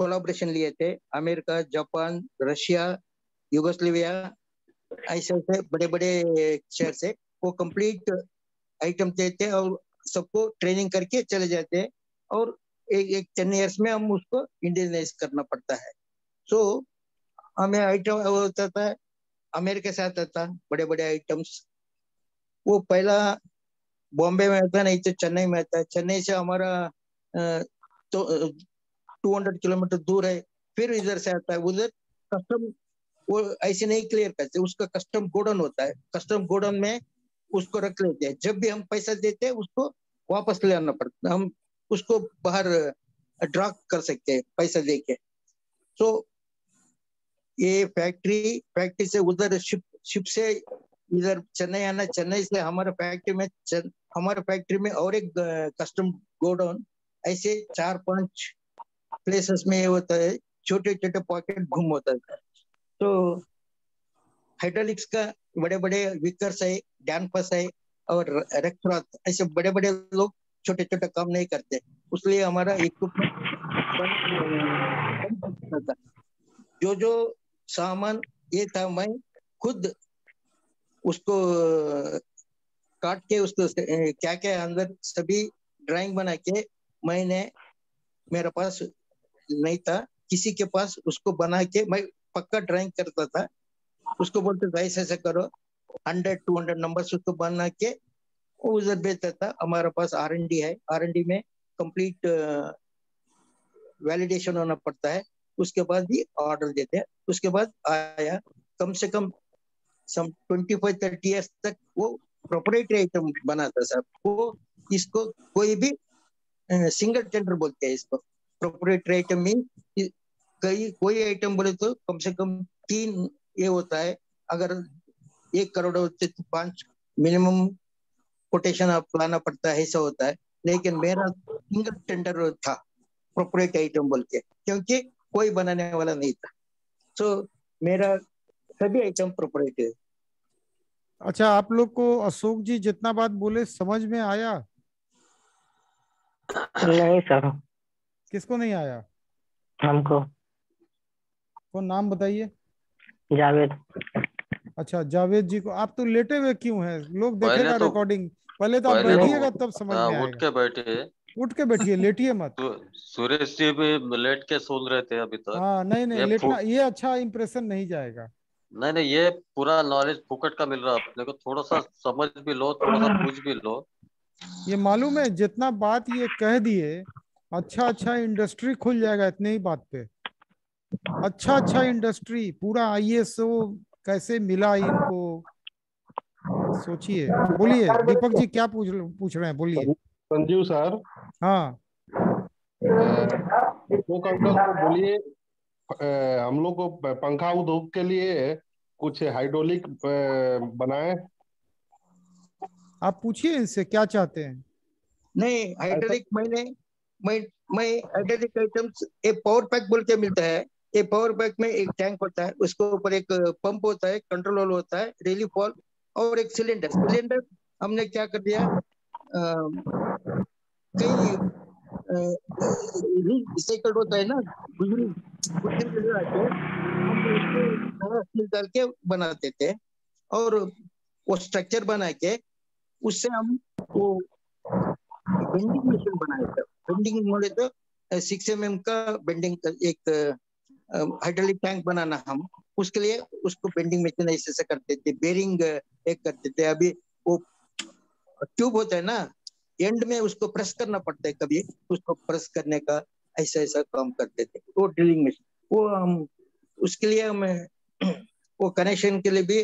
कोलैबोरेशन लिए थे। अमेरिका, जापान, रशिया, युगोस्लाविया, ऐसे ऐसे बड़े बड़े शहर से वो कंप्लीट आइटम देते और सबको ट्रेनिंग करके चले जाते हैं। और एक 10 इयर्स में हम उसको इंडियनाइज करना पड़ता है। सो हमें आइटम होता था अमेरिका से आता था, बड़े बड़े आइटम्स। वो पहला बॉम्बे में आता, नहीं तो चेन्नई में आता है। चेन्नई से हमारा तो 200 किलोमीटर दूर है। फिर इधर से आता है, उधर कस्टम वो ऐसे नहीं क्लियर करते, उसका कस्टम गोडाउन होता है। कस्टम गोडाउन में उसको रख लेते हैं। जब भी हम पैसा देते हैं उसको वापस ले आना पड़ता है। हम उसको बाहर ड्रॉ कर सकते हैं पैसा देके। तो ये फैक्ट्री से उधर शिप से इधर चेन्नई आना, चेन्नई से हमारे फैक्ट्री में और एक कस्टम गोडाउन, ऐसे 4-5 प्लेसेस में ये होता है। छोटे छोटे पॉकेट घूम होता है। तो हाइड्रोलिक्स का बड़े बड़े विकर्स है, डैनपस है और रेक्ट्रॉथ, ऐसे बड़े बड़े लोग छोटे छोटे काम नहीं करते। इसलिए हमारा इक्विपमेंट जो सामान ये था, मैं खुद उसको काट के उसको क्या क्या अंदर सभी ड्राइंग बना के मेरे पास नहीं था, किसी के पास उसको बना के मैं पक्का ड्राइंग करता था। उसको बोलते था ऐसे ऐसे करो, 100-200 नंबर्स उसको बना के वो उधर बेचता था। हमारे पास R&D है, R&D में कंप्लीट वैलिडेशन होना पड़ता है, उसके बाद भी ऑर्डर देते हैं। उसके बाद आया कम से कम 25-30 इयर्स तक वो प्रोप्राइटरी आइटम बना था सर। वो इसको कोई भी सिंगल टेंडर बोलते हैं इसको। प्रोप्राइटरी आइटम में कोई आइटम बोले तो कम से कम 3 ये होता है। अगर 1 करोड़ होते तो 5 मिनिमम कोटेशन आप लाना पड़ता है, ऐसा होता है। लेकिन मेरा सिंगल टेंडर था प्रोप्राइटरी आइटम बोल के, क्योंकि कोई बनाने वाला नहीं था। सो मेरा सभी आइटम प्रोप्राइटरी।
अच्छा, आप लोग को अशोक जी जितना बात बोले समझ में आया?
नहीं सर।
किसको नहीं आया?
हमको।
कौन, नाम बताइए।
जावेद।
अच्छा, जावेद जी को। आप तो लेटे हुए क्यों हैं? लोग देखेगा रिकॉर्डिंग। पहले तो आप
पहले
बैठिएगा तब समझ में
उठ
आएगा।
के बैठे।
उठ के बैठिए, लेटिए मत।
सुरेश जी भी लेट के सुन रहे थे अभी तक।
हाँ नहीं लेटना, ये अच्छा इंप्रेशन नहीं जाएगा।
नहीं ये पूरा नॉलेज फुकट का मिल रहा है अपने को। थोड़ा सा समझ भी लो, थोड़ा सा पूछ भी लो।
ये मालूम है, जितना बात ये कह दिए, अच्छा इंडस्ट्री खुल जाएगा इतने ही बात पे। अच्छा इंडस्ट्री पूरा ISO कैसे मिला इनको, सोचिए। बोलिए दीपक जी, क्या पूछ रहे हैं, बोलिए।
संजीव सर।
हाँ
अशोक अंकल को बोलिए हम लोग को पंखा उद्योग के लिए कुछ हाइड्रोलिक बनाए।
आप पूछिए इनसे क्या चाहते हैं।
नहीं, हाइड्रोलिक मैं हाइड्रोलिक आइटम्स एक पावर पैक बोल के मिलता है। ये पावर पैक में एक टैंक होता है, उसके ऊपर एक पंप होता है, कंट्रोल होल होता है, रिलीफ वाल्व और एक सिलेंडर। हमने क्या कर दिया, कई रिसाइकल होता है ना, गुजरी डाल के बनाते थे। और वो स्ट्रक्चर बना के उससे हम वो बेंडिंग मशीन बनाया था। बेंडिंग बोले तो 6 mm का बेंडिंग एक हाइड्रोलिक टैंक बनाना, हम उसके लिए उसको बेंडिंग मशीन ऐसे करते थे। बेरिंग एक करते थे। अभी वो ट्यूब होता है ना, एंड में उसको प्रेस करना पड़ता है, कभी उसको प्रेस करने का ऐसा काम करते थे। वो ड्रिलिंग मशीन, वो हम उसके लिए हम वो कनेक्शन के लिए भी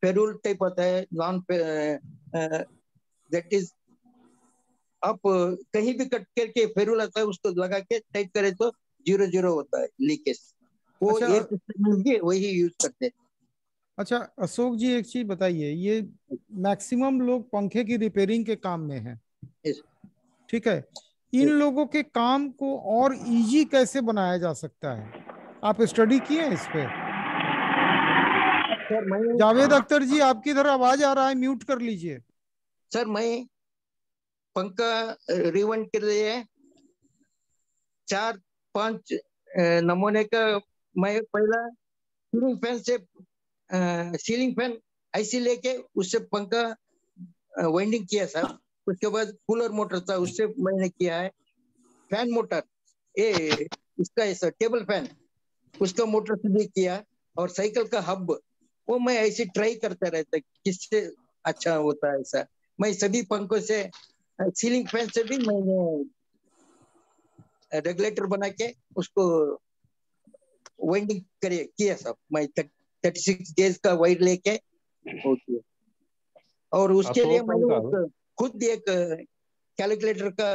फेरूल टाइप होता है, नॉन दैट इज आप कहीं भी कट करके फेरूल आता है, उसको लगा के टाइट करे तो 0 होता है लीकेज। वो
अच्छा,
एयर सिस्टम में भी वही यूज करते हैं।
अच्छा अशोक जी, एक चीज बताइए, ये मैक्सिमम लोग पंखे की रिपेयरिंग के काम में हैं, ठीक है, इन लोगों के काम को और इजी कैसे बनाया जा सकता है? आप स्टडी किए हैं इस पे? जावेद अख्तर जी, आपकी तरह आवाज आ रहा है, म्यूट कर लीजिए।
सर मैं पंखा रिवंड के लिए 4-5 नमूने का मैं पहला सीलिंग फैन से सीलिंग फैन ऐसी लेके उससे पंखा वाइंडिंग किया सर। उसके बाद कूलर मोटर था, उससे मैंने किया है। फैन मोटर इसका ऐसा टेबल फैन, उसका मोटर से भी किया। और साइकिल का हब वो मैं ऐसे ट्राई करता रहता किससे अच्छा होता है ऐसा। मैं सभी पंखों से, सीलिंग फैन से भी मैंने रेगुलेटर बना के उसको वाइंडिंग किया सब। मैं 36 गेज का वायर लेके और उसके लिए मैंने खुद एक कैलकुलेटर का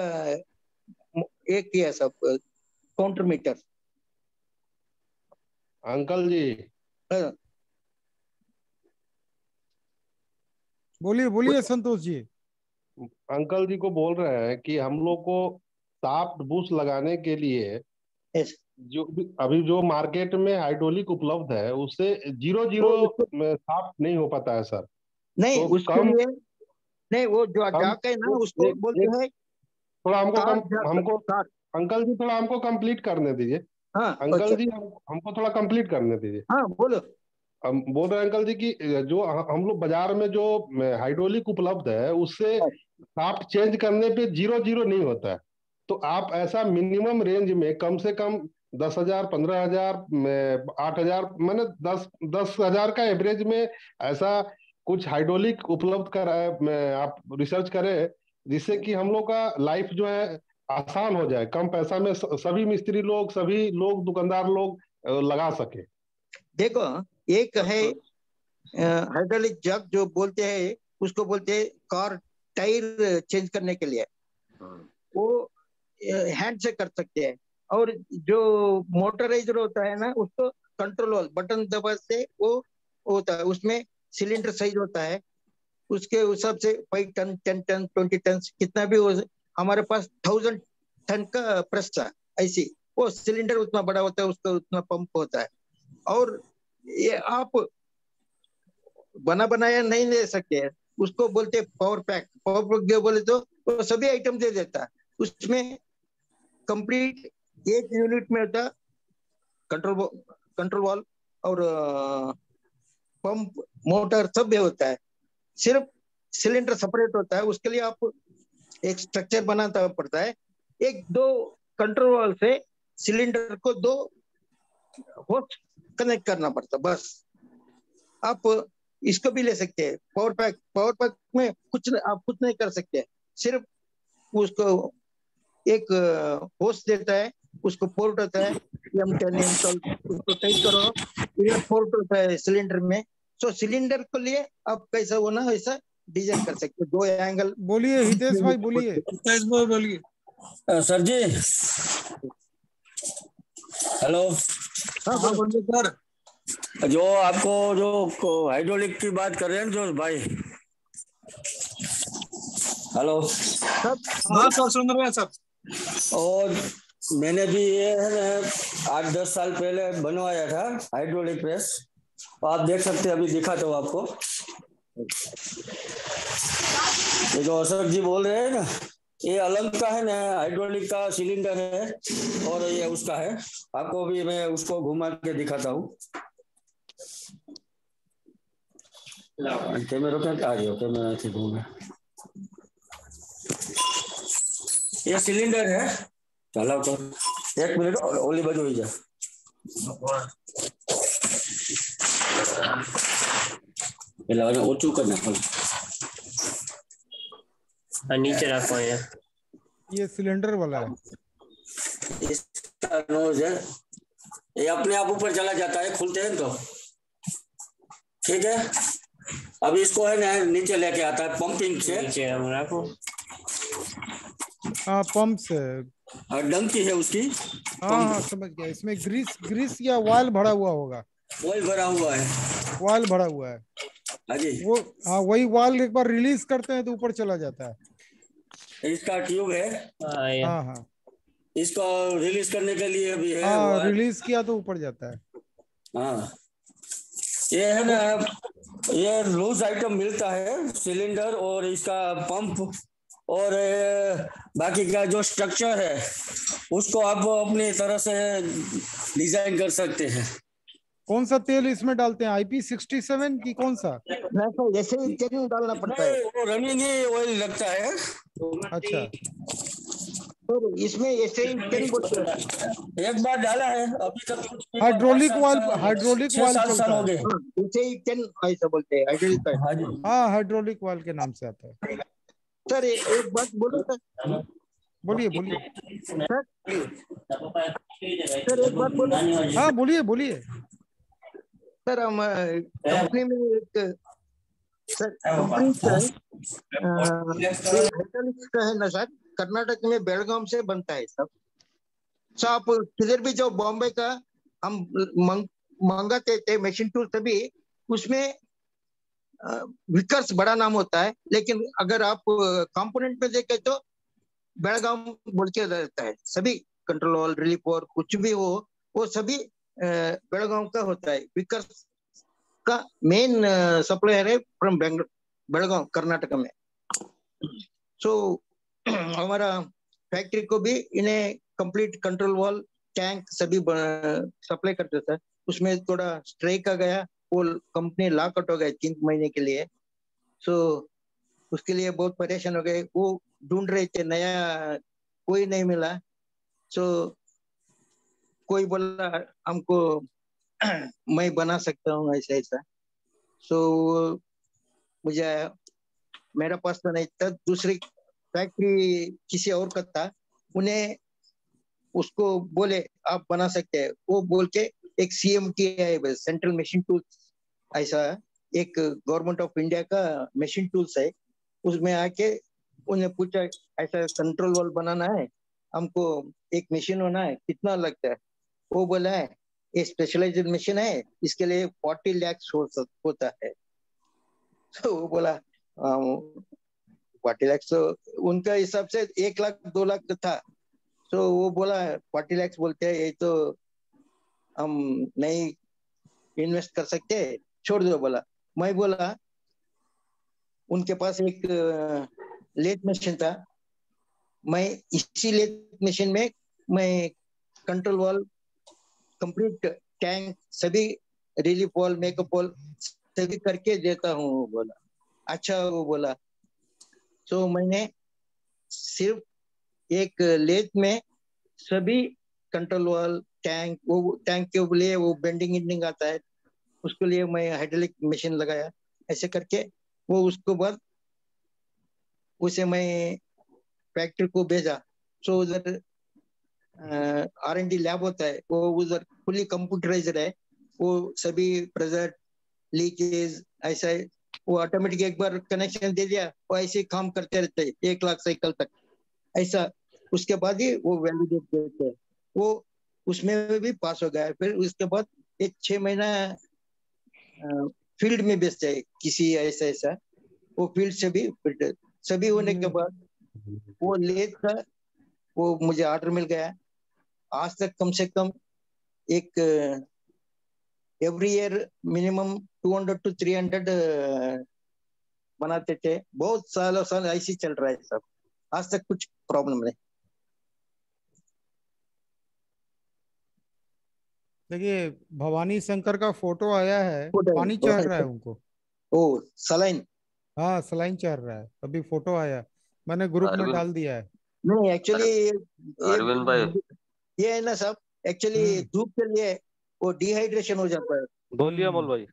एक किया सब, काउंटर मीटर।
अंकल जी
बोलिए बोलिए संतोष जी।
अंकल जी को बोल रहे हैं कि हम लोग को सॉफ्ट बुश लगाने के लिए जो अभी जो मार्केट में हाइड्रोलिक उपलब्ध है उससे 0-0 में सॉफ्ट नहीं हो पाता है सर।
नहीं
तो
उसके लिए नहीं, वो जो जाके है ना उसको बोलते हैं
थोड़ा हमको अंकल जी थोड़ा हमको कंप्लीट करने दीजिए।
हाँ
अंकल जी हमको थोड़ा कंप्लीट करने दीजिए।
हाँ बोलो।
हम बोल रहे हैं अंकल जी कि जो हम लोग बाजार में जो हाइड्रोलिक उपलब्ध है उससे साफ्ट चेंज करने पे 0-0 नहीं होता है। तो आप ऐसा मिनिमम रेंज में कम से कम 10,000, 15,000, 8,000 मैंने 10,000 का एवरेज में ऐसा कुछ हाइड्रोलिक उपलब्ध कराए, आप रिसर्च करें जिससे कि हम लोग का लाइफ जो है आसान हो जाए, कम पैसा में सभी मिस्त्री लोग, सभी लोग, दुकानदार लोग लगा सके।
देखो एक है हाइड्रोलिक जग जो बोलते हैं, उसको बोलते हैं कार टायर चेंज करने के लिए, वो हैंड से कर सकते हैं। और जो मोटराइजर होता है ना उसको कंट्रोल वाल बटन दबा से वो होता है, उसमें सिलेंडर साइज होता है, उसके हिसाब से 5 टन 10 टन 20 टन कितना भी हो। हमारे पास 1000 टन का प्रेस था ऐसी, वो सिलेंडर उतना बड़ा होता है, उसका उतना पंप होता है। और ये आप बना बनाया नहीं ले सकते, उसको बोलते पावर पैक। पावर पैक जो बोले तो सभी आइटम दे देता है, उसमें कंप्लीट एक यूनिट में होता कंट्रोल वाल्व और पंप मोटर सब भी होता है। सिर्फ सिलेंडर सेपरेट होता है, उसके लिए आप एक स्ट्रक्चर बनाना पड़ता है। 1-2 कंट्रोल वाल्व से सिलेंडर को 2 होस्ट कनेक्ट करना पड़ता, बस। आप इसको भी ले सकते हैं पावर पैक में आप कुछ नहीं कर सकते, सिर्फ उसको एक होस्ट देता है, उसको पोर्ट होता है M10 M12, उसको टाइप करो, ये पोर्ट होता है सिलेंडर में। तो सिलेंडर को लिए आप कैसा होना वैसा डिजाइन कर सकते, 2 एंगल।
बोलिए हितेश भाई, बोलिए।
हितेश भाई बोलिए।
सर जी हेलो।
हाँ बोलिए सर।
जो आपको जो हाइड्रोलिक की बात कर रहे हैं जो भाई, हेलो।
हाँ सर सुन रहे हैं सब।
और मैंने भी ये है 8-10 साल पहले बनवाया था हाइड्रोलिक प्रेस, आप देख सकते हैं, अभी दिखा तो आपको। ये जो अशोक जी बोल रहे हैं ना, ये अलग का है ना, हाइड्रोलिक का सिलेंडर है और ये उसका है। आपको भी मैं उसको घुमा के दिखाता हूँ। कैमरा क्या आ रही हो, कैमरा से घूमे। ये सिलेंडर है, चलो तो 1 मिनट ओली बाजू ही जा। पहले ऊंचू करना, नीचे रखो।
ये सिलेंडर वाला है,
इसका नोज है, ये अपने आप ऊपर चला जाता है, खुलते हैं तो ठीक है। अब इसको है ना नीचे लेके आता है पंपिंग से, नीचे रखो।
हाँ पंप से,
और डंकी है उसकी।
हाँ समझ गया। इसमें ग्रीस या ऑयल भरा हुआ होगा।
ऑयल भरा हुआ है।
वाल भरा हुआ है।
हाँ जी,
वो हाँ वही वाल एक बार रिलीज करते हैं तो ऊपर चला जाता है।
इसका ट्यूब है।
हाँ हाँ
इसको रिलीज करने के लिए भी है
हाँ,
वाल।
रिलीज किया तो ऊपर जाता है।
हाँ, ये है ना, ये लूज आइटम मिलता है, सिलेंडर और इसका पंप और बाकी का जो स्ट्रक्चर है उसको आप अपनी तरह से डिजाइन कर सकते हैं।
कौन सा तेल इसमें डालते हैं, IP67 की कौन सा?
ऐसे ही तेल डालना पड़ता है।
वो रनिंग ही ऑयल लगता है।
अच्छा,
तो इसमें ऐसे ही तेल बोलते हैं।
एक बार डाला है, अभी तक
हाइड्रोलिक वाल
साल
चलता
हो
है।
गए।
इसे ही तेल ऐसा बोलते हैं, हाइड्रोलिक पाइप।
हाँ, हाइड्रोलिक वाल के नाम से आता है।
सर एक बात बोलो सर।
बोलिए बोलिए।
सर एक बात बोलो।
हाँ बोलिए बोलिए।
सर हम कंपनी में एक सर कंपनी का हाइड्रोलिक्स का है ना सर, कर्नाटक में बेलगाम से बनता है सब। सो आप किधर भी जाओ, बॉम्बे का हम मंगाते थे मशीन टूल, तभी उसमें विकर्स बड़ा नाम होता है, लेकिन अगर आप कंपोनेंट में देखें तो बेलगाम बोल के रहता है। सभी कंट्रोल वॉल, रिलीफ और कुछ भी हो, वो सभी बेलगाम का होता है। विकर्स का मेन सप्लायर है फ्रॉम बेलगाम कर्नाटक में। सो हमारा फैक्ट्री को भी इन्हें कंप्लीट कंट्रोल वॉल, टैंक सभी सप्लाई करते थे। उसमें थोड़ा स्ट्राइक आ गया, वो कंपनी लॉकआउट हो गई 3 महीने के लिए। सो उसके लिए बहुत परेशान हो गए, वो ढूंढ रहे थे नया, कोई नहीं मिला। सो कोई बोला हमको मैं बना सकता हूँ ऐसा ऐसा। सो मुझे, मेरा पास तो नहीं था, दूसरी फैक्ट्री किसी और का था, उन्हें उसको बोले आप बना सकते हैं। वो बोल के एक CMT है, सेंट्रल मशीन टूल्स, ऐसा एक गवर्नमेंट ऑफ इंडिया का मशीन टूल्स है। उसमें आके उन्हें पूछा ऐसा कंट्रोल वॉल बनाना है हमको, एक मशीन होना है, कितना लगता है? वो बोला है ये स्पेशलाइज्ड मशीन है, इसके लिए 40 लाख होता है। तो वो बोला 40 लाख, तो उनका हिसाब से 1 लाख 2 लाख था। तो वो बोला 40 लाख बोलते हैं, ये तो हम नहीं इन्वेस्ट कर सकते, छोड़ दो बोला। मैं बोला उनके पास एक लेथ मशीन था, मैं इसी लेथ मशीन में मैं कंट्रोल वॉल, कंप्लीट टैंक, सभी रिलीफ वॉल, मेकअप वॉल सभी करके देता हूँ। वो बोला अच्छा, वो बोला। तो मैंने सिर्फ एक लेथ में सभी कंट्रोल वॉल, टैंक, वो टैंक के लिए वो बेंडिंग इंडिंग आता है, उसके लिए मैं हाइड्रोलिक मशीन लगाया। ऐसे करके वो उसके बाद उसे मैं फैक्ट्री को भेजा। सो उधर R&D लैब होता है, वो उधर फुली कंप्यूटराइज्ड है। वो सभी प्रेशर, लीकेज ऐसा है, वो ऑटोमेटिक एक बार कनेक्शन दे दिया, वो ऐसे काम करते रहते हैं 1 लाख साइकिल तक ऐसा। उसके बाद ही वो वैलिडेट देते हैं। वो उसमें भी पास हो गया। फिर उसके बाद एक 6 महीना फील्ड में बेचते हैं किसी ऐसा ऐसा, वो फील्ड से भी सभी होने के बाद वो लेथ का वो मुझे ऑर्डर मिल गया। आज तक कम से कम एक एवरी ईयर मिनिमम 200 to 300 बनाते थे। बहुत सालों साल ऐसे चल रहा है सब, आज तक कुछ प्रॉब्लम नहीं।
देखिए भवानी शंकर का फोटो आया है, पानी चढ़ रहा है उनको।
ओ सलाइन,
हाँ सलाइन चढ़ रहा है, अभी फोटो आया, मैंने ग्रुप में डाल दिया है।
नहीं एक्चुअली
अरविंद भाई,
ये है ना सब, एक्चुअली धूप के लिए वो डिहाइड्रेशन हो जाता है।
बोलिए अमोल भाई।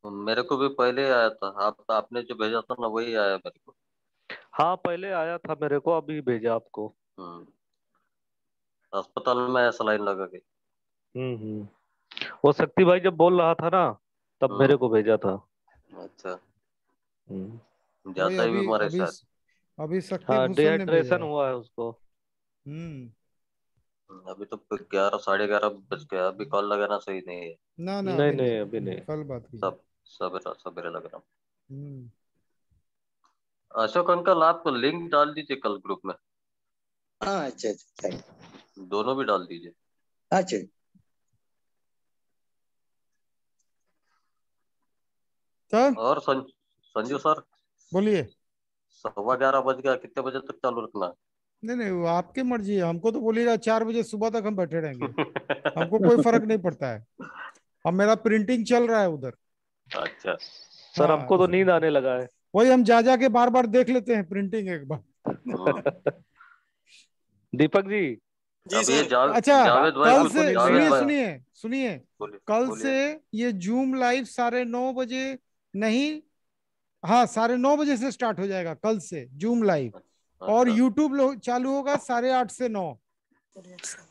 मेरे को भी पहले आया था, आपने जो भेजा था ना वही आया मेरे को।
हाँ पहले आया था मेरे को, अभी भेजा आपको।
अस्पताल में सलाइन लगा के।
वो शक्ति भाई जब बोल रहा था ना, तब मेरे को भेजा था।
अच्छा,
वही
ज्यादा ही बीमार है शायद।
अभी शक्ति
हाँ
भूषण ने भेजा
डिहाइड्रेशन
है।
हुआ है उसको।
अभी तो 11 साढ़े 11 बज गया, अभी कॉल लगाना सही नहीं है।
ना ना
नहीं
अभी
नहीं अभी नहीं।
कल बात की।
सब सवेरे सवेरे लग रहा हूँ।
हम्म,
अशोक अंकल आप लिंक डाल दीजिए कल ग्रुप में,
हाँ अच्छा अच्छा
दोनों भी डाल दीजिए।
अच्छा।
सर
और संजू सर
बोलिए।
11:15 बज गया, कितने बजे तक चालू रखना है?
नहीं नहीं वो आपकी मर्जी है, हमको तो बोलिएगा 4 बजे सुबह तक हम बैठे रहेंगे, हमको कोई फर्क नहीं पड़ता है। अब मेरा प्रिंटिंग चल रहा है उधर।
अच्छा
सर
हाँ,
हमको तो नींद आने लगा है।
वही हम जा के बार बार देख लेते हैं प्रिंटिंग एक बार।
दीपक जी
जी सर।
अच्छा
जावेद भाई
कल
कुछ
से
जावेद भाई
सुनिए सुनिए कल से ये जूम लाइव 9:30 बजे नहीं, हाँ 9:30 बजे से स्टार्ट हो जाएगा कल से जूम लाइव। और यूट्यूब चालू होगा 8:30 से 9।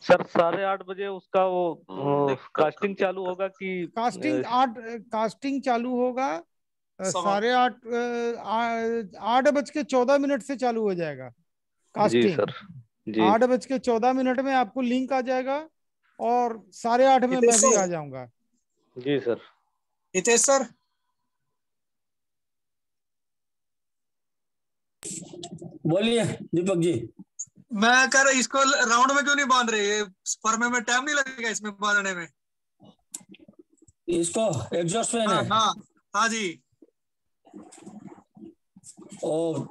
सर 8:30 बजे उसका वो कास्टिंग चालू होगा कि
कास्टिंग चालू होगा 8:30 8:14 से चालू हो जाएगा कास्टिंग।
जी सर जी।
8:14 में आपको लिंक आ जाएगा और 8:30 में मैं भी आ जाऊंगा।
जी सर।
हितेश सर
बोलिए दीपक जी।
मैं कह रहा इसको राउंड में क्यों नहीं बांध रहे? ये फर्मे में टाइम नहीं लगेगा इसमें बांधने में?
इसको एग्जॉस्ट फैन है।
हाँ हाँ जी।
ओ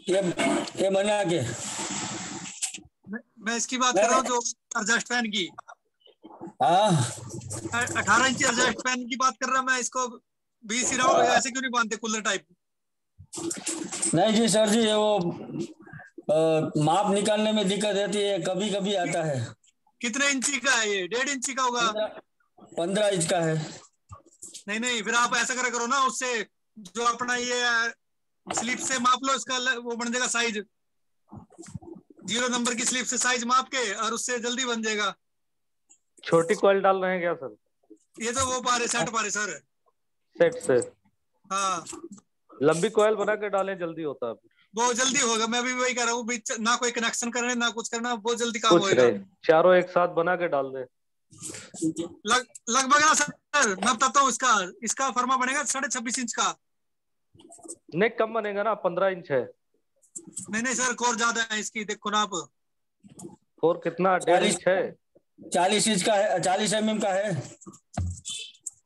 ये बना के
मैं इसकी बात कर रहा हूँ जो एडजस्ट फैन की।
हाँ
18 इंची एडजस्ट फैन की बात कर रहा मैं। इसको 20 राउंड ऐसे क्यों नहीं बांधते कूलर टाइप?
नहीं जी सर जी, वो माप निकालने में दिक्कत रहती है, कभी कभी आता है।
कितने इंची का है ये? 1.5 इंची का होगा?
15 इंच का है।
नहीं नहीं फिर आप ऐसा करो ना, उससे जो अपना ये स्लिप से माप लो, इसका वो बन जाएगा साइज। 0 नंबर की स्लिप से साइज माप के और उससे जल्दी बन जाएगा।
छोटी कॉइल डाल रहे हैं क्या सर?
ये तो वो पारे सेट पारे सर।
सेट से
हाँ
लंबी कॉइल बना के डालें, जल्दी होता है।
वो जल्दी होगा। मैं भी वही कह रहा हूँ, ना कोई कनेक्शन करने ना कुछ करना, बहुत जल्दी काम होगा।
चारों एक साथ बना के डाल दे।
लगभग ना सर मैं बताता हूँ, इसका फर्मा बनेगा 26.5 इंच का।
नहीं कम बनेगा ना, 15 इंच है।
नहीं सर कोर ज्यादा है इसकी, देखो ना आप।
कोर कितना? 1.5 इंच है।
40 इंच का है, 40 mm का है।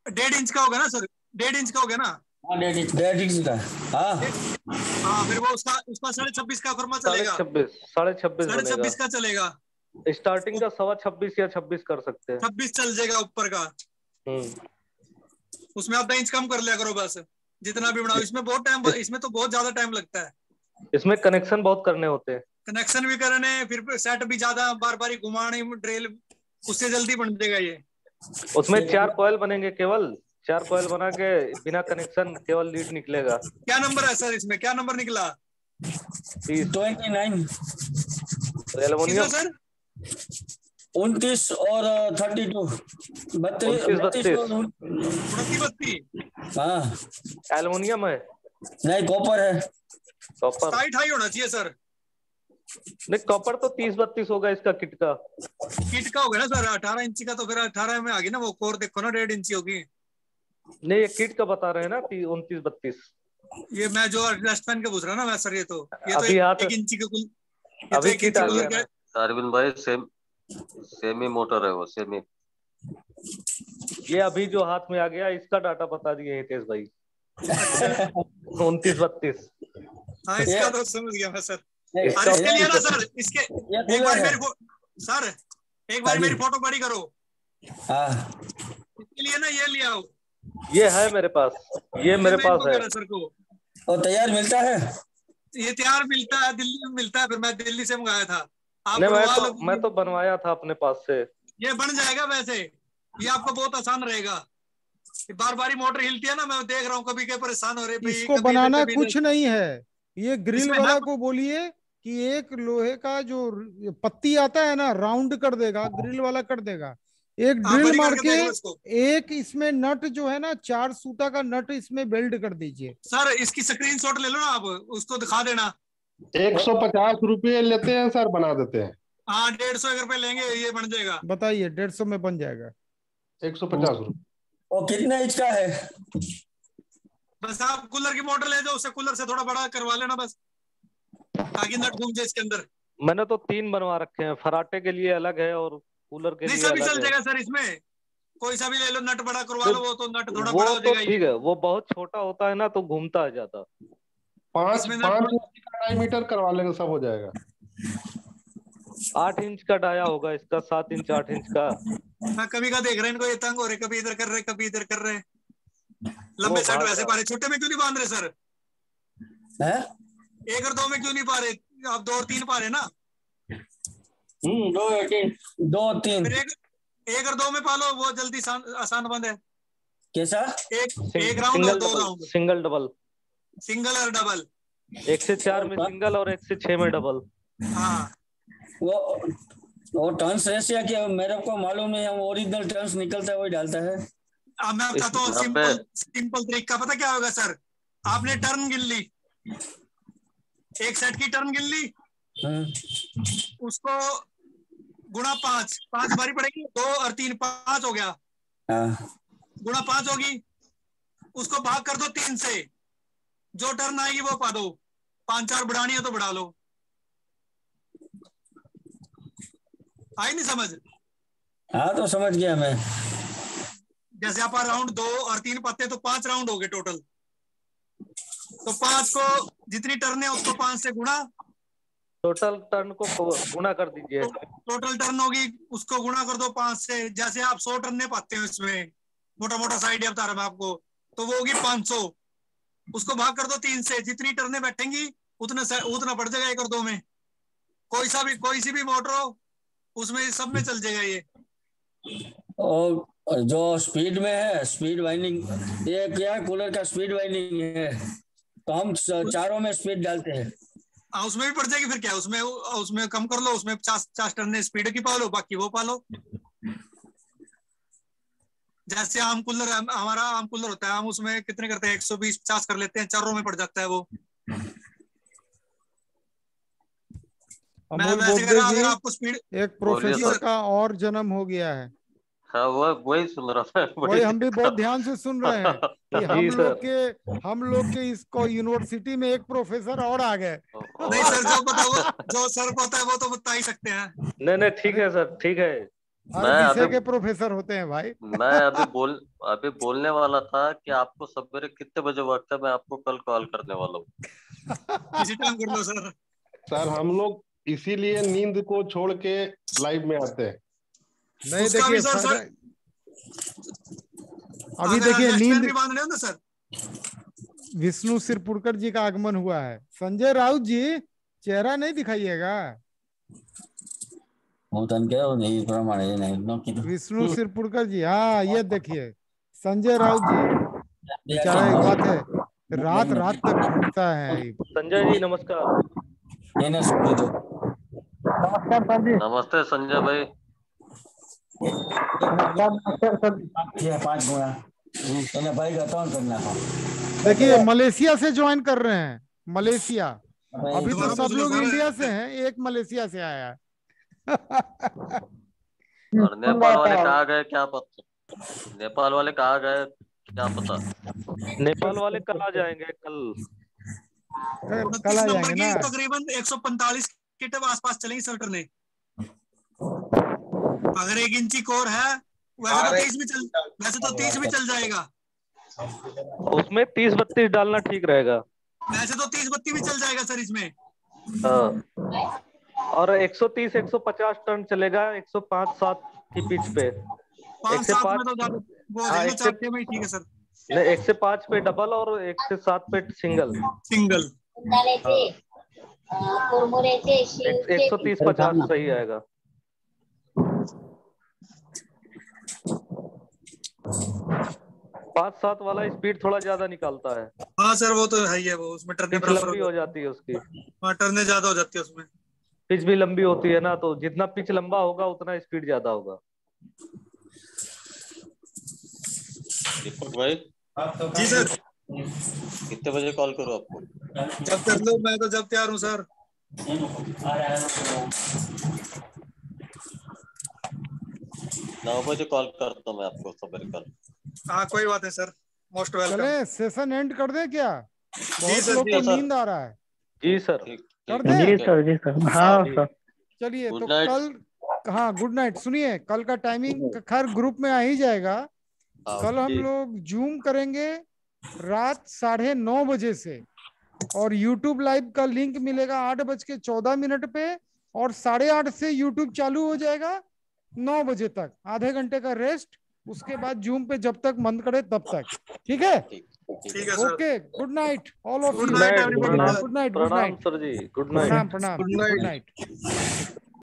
1.5 इंच का होगा ना सर? 1.5 इंच का हो गया ना?
हाँ 1.5 इंच का।
हाँ फिर वो उसका 26.5 का फर्मा चलेगा।
26.5
का चलेगा।
स्टार्टिंग का 26.25 या 26 कर सकते हैं।
26 चल जाएगा ऊपर का। उसमें आधा इंच कम कर लिया करो बस, जितना भी बनाओ। इसमें बहुत टाइम, इसमें तो बहुत ज्यादा टाइम लगता है।
इसमें कनेक्शन बहुत करने होते हैं।
कनेक्शन भी करने, फिर सेट भी ज्यादा, बार बार घुमाने ड्रिल, उससे जल्दी बन जाएगा ये।
उसमें 4 कॉइल बनेंगे, केवल 4 कॉइल बना के बिना कनेक्शन केवल लीड निकलेगा।
क्या नंबर है सर इसमें? क्या नंबर निकला?
29
एल्युमिनियम
सर।
29 और 32 32। हाँ
एल्युमिनियम है?
नहीं कॉपर है।
कॉपर
टाइट हाई होना चाहिए सर।
नहीं कॉपर तो 30-32 होगा इसका किट का।
किट का होगा ना सर? 18 इंची का तो फिर 18 में आ गई ना वो कोर। देखो ना 1.5 इंची होगी।
नहीं ये किट का बता रहे हैं ना 29-32।
ये मैं जो एडजस्ट फैन का पूछ रहा ना मैं सर, ये तो
अभी
एक इंची का कुल।
अभी किट आ गया।
अरविंद भाई सेमी मोटर है वो, सेमी।
ये अभी जो हाथ में आ गया इसका डाटा बता दिए हितेश भाई। 29-32।
हाँ इसका तो समझ गया मैं सर। और इसके लिए ना सर, इसके एक बार मेरी फोटो बड़ी करो। इसके लिए ना ये ले आओ।
ये है मेरे पास, ये मेरे पास है
सर को।
और तैयार मिलता है?
ये तैयार मिलता है, दिल्ली में मिलता है। फिर मैं दिल्ली से मंगाया था।
मैं तो बनवाया था अपने पास से।
ये बन जाएगा वैसे, ये आपको बहुत आसान रहेगा। बार बार मोटर हिलती है ना, मैं देख रहा हूँ कभी के परेशान हो रहे।
इसको बनाना कुछ नहीं है। ये ग्रिल वाला को बोलिए कि एक लोहे का जो पत्ती आता है ना, राउंड कर देगा, ग्रिल वाला कर देगा। एक ड्रिल मार के एक इसमें नट जो है ना, 4 सूता का नट इसमें वेल्ड कर दीजिए।
सर इसकी स्क्रीनशॉट ले लो ना आप, उसको दिखा देना।
150 रुपये लेते हैं सर, बना देते हैं।
हाँ 150 रुपए लेंगे, ये बन जाएगा।
बताइए 150 में बन जाएगा।
150 रुपए।
और कितने इंच का है?
बस आप कूलर की मोटर ले जाओ, उससे कूलर से थोड़ा बड़ा करवा लेना बस, ताकि नट घूम जाए इसके अंदर।
मैंने तो 3 बनवा रखे हैं, फराटे के लिए अलग है और कूलर के
नहीं
लिए
सभी
अलग
चल
है।
जाएगा सर, इसमें कोई सा भी ले लो, नट बड़ा करवा लो, वो तो नट थोड़ा
वो
बड़ा हो
तो
जाएगा
ठीक
ये।
है, वो बहुत छोटा होता है ना तो घूमता है ज्यादा।
5 इंच का डायमीटर करवा लेंगे, सब हो जाएगा।
8 इंच का डाया होगा इसका, 7 इंच 8 इंच का।
मैं कभी का देख रहे हैं इनको, ये तंग हो रहे, कभी इधर कर रहे कभी इधर कर रहे। लंबे सेट वैसे पा रहे, छोटे में क्यों नहीं बांध रहे सर?
है
1 और 2 में क्यों नहीं पा रहे? आप 2 और 3 पा रहे ना?
2 और 3
फिर 1 और 2 में पालो, वो जल्दी आसान बंद है।
कैसा?
एक राउंड और 2 राउंड।
Single double.
सिंगल और डबल।
1 से 4 में सिंगल और 1 से 6 में डबल।
हाँ
वो टर्न्स ऐसे है कि मेरे को मालूम नहीं, हम ओरिजिनल टर्न्स निकलता है वही डालता है।
अब मैं बताता हूँ सिंपल तरीका, पता क्या होगा सर? आपने टर्न गिन ली, एक सेट की टर्न गिन ली, उसको गुणा 5 बारी पड़ेगी, 2 और 3 5 हो गया, गुणा 5 होगी, उसको भाग कर दो 3 से, जो टर्न आएगी वो पा दो, 5-4 बढ़ानी है तो बढ़ा लो। आई नहीं समझ?
हाँ तो समझ गया मैं।
जैसे आप राउंड 2 और 3 पाते तो 5 राउंड हो गए टोटल, तो 5 को जितनी टर्न है उसको 5 से गुणा,
टोटल टर्न को गुणा कर दीजिए।
टोटल टर्न होगी उसको गुणा कर दो 5 से। जैसे आप 100 टर्न पाते हो इसमें, मोटा मोटा सा आइडिया बता रहा मैं आपको, तो वो होगी 500, उसको भाग कर दो 3 से, जितनी टर्नें बैठेंगी उतना पड़ जाएगा 1 और 2 में। कोई सी भी मोटर हो उसमें सब में चल जाएगा ये।
और जो स्पीड में है, स्पीड वाइंडिंग, ये क्या कूलर का स्पीड वाइंडिंग है, तो हम चारों में स्पीड डालते हैं।
उसमें भी पड़ जाएगी, फिर क्या उसमें कम कर लो, उसमें 50 टर्न स्पीड की पालो, बाकी वो पालो। जैसे आम कूलर, हमारा आम कूलर होता है, हम उसमें कितने करते हैं, 120-50 कर लेते हैं, चारों में पड़ जाता है वो।
अमोल बोगदे जी, आपको स्पीड, एक प्रोफेसर का और जन्म हो गया है।
हाँ वही सुन रहा था,
वही हम भी बहुत ध्यान से सुन रहे हैं कि हम लोग के इसको यूनिवर्सिटी में एक प्रोफेसर और आ गए।
नहीं सर, जो सर पता है वो तो बता ही सकते हैं।
नहीं ठीक है सर, ठीक है।
हर विषय के प्रोफेसर होते हैं भाई।
मैं अभी बोलने वाला था कि आपको सवेरे कितने बजे वक्त है, मैं आपको कल कॉल करने वाला हूँ।
किसी टाइम कर लो सर।
सर हम लोग इसीलिए नींद को छोड़ के लाइव में आते हैं।
नहीं देखिए सर, अभी देखिए नींद
बांध रहे हो ना सर,
विष्णु सिरपुरकर जी का आगमन हुआ है। संजय राउत जी, चेहरा नहीं दिखाइएगा। विष्णु सिरपुरकर जी, हाँ ये देखिए संजय राउत जी, बेचारा एक बात है, रात तक घूमता है।
संजय जी नमस्कार।
नमस्कार सर जी।
नमस्ते संजय भाई।
5 गुना भाई का करना है।
देखिए मलेशिया से ज्वाइन कर रहे हैं, मलेशिया। अभी तो सब लोग इंडिया से हैं, एक मलेशिया से आया है।
और नेपाल वाले कहाँ गए क्या पता? नेपाल वाले कहाँ गए क्या पता?
नेपाल वाले कल आ जाएंगे,
कल आ जाएंगे ना।
तकरीबन 145 के आसपास चलेंगी सर टर्ने। अगर 1 इंची कोर है वैसे तो 30 भी चल जाएगा।
उसमें 30-32 डालना ठीक रहेगा।
वैसे तो 30-32 भी चल जाएगा सर इसमें।
और 130-150 टन चलेगा 105-7 की पिच पे। 1 से 5
ठीक है सर।
नहीं 1 से 5 पे डबल और 1 से 7 पे सिंगल। 130-50 सही आएगा। 5-7 वाला स्पीड थोड़ा ज्यादा निकालता है।
हाँ सर वो तो है ही है, वो उसमें टर्ने
लंबी हो जाती है उसकी।
हाँ टर्ने ज्यादा हो जाती है उसमें,
पिच भी लंबी होती है ना, तो जितना पिच लंबा होगा उतना स्पीड ज्यादा होगा।
दीपक भाई
जी सर,
कितने बजे कॉल करूँ आपको?
जब कर लो, मैं तो जब तैयार हूँ सर।
9 बजे कॉल करता हूँ मैं आपको सवेरे कल।
हाँ कोई बात नहीं सर, मोस्ट वेलकम।
चले सेशन एंड कर दे क्या?
जी
बहुत
सर,
लोग
जी
को
सर।
नींद आ रहा है।
जी सर।
कर दे?
जी सर, जी सर, हाँ सर।
चलिए
Good
तो
night.
कल, हाँ गुड नाइट। सुनिए कल का टाइमिंग खैर ग्रुप में आ ही जाएगा। कल हम
जी।
लोग जूम करेंगे रात 9:30 बजे से, और यूट्यूब लाइव का लिंक मिलेगा 8:14 पे, और 8:30 से यूट्यूब चालू हो जाएगा 9 बजे तक, आधे घंटे का रेस्ट। उसके बाद जूम पे जब तक मन करे तब तक। ठीक है?
ठीक है sir.
Okay, good night all of
good
you.
Night
good
everyone.
Night, good night, good
प्रणाम
नाइट।
सर जी, गुड नाइट।
प्रणाम प्रणाम,
गुड
गुड
नाइट।
नाइट।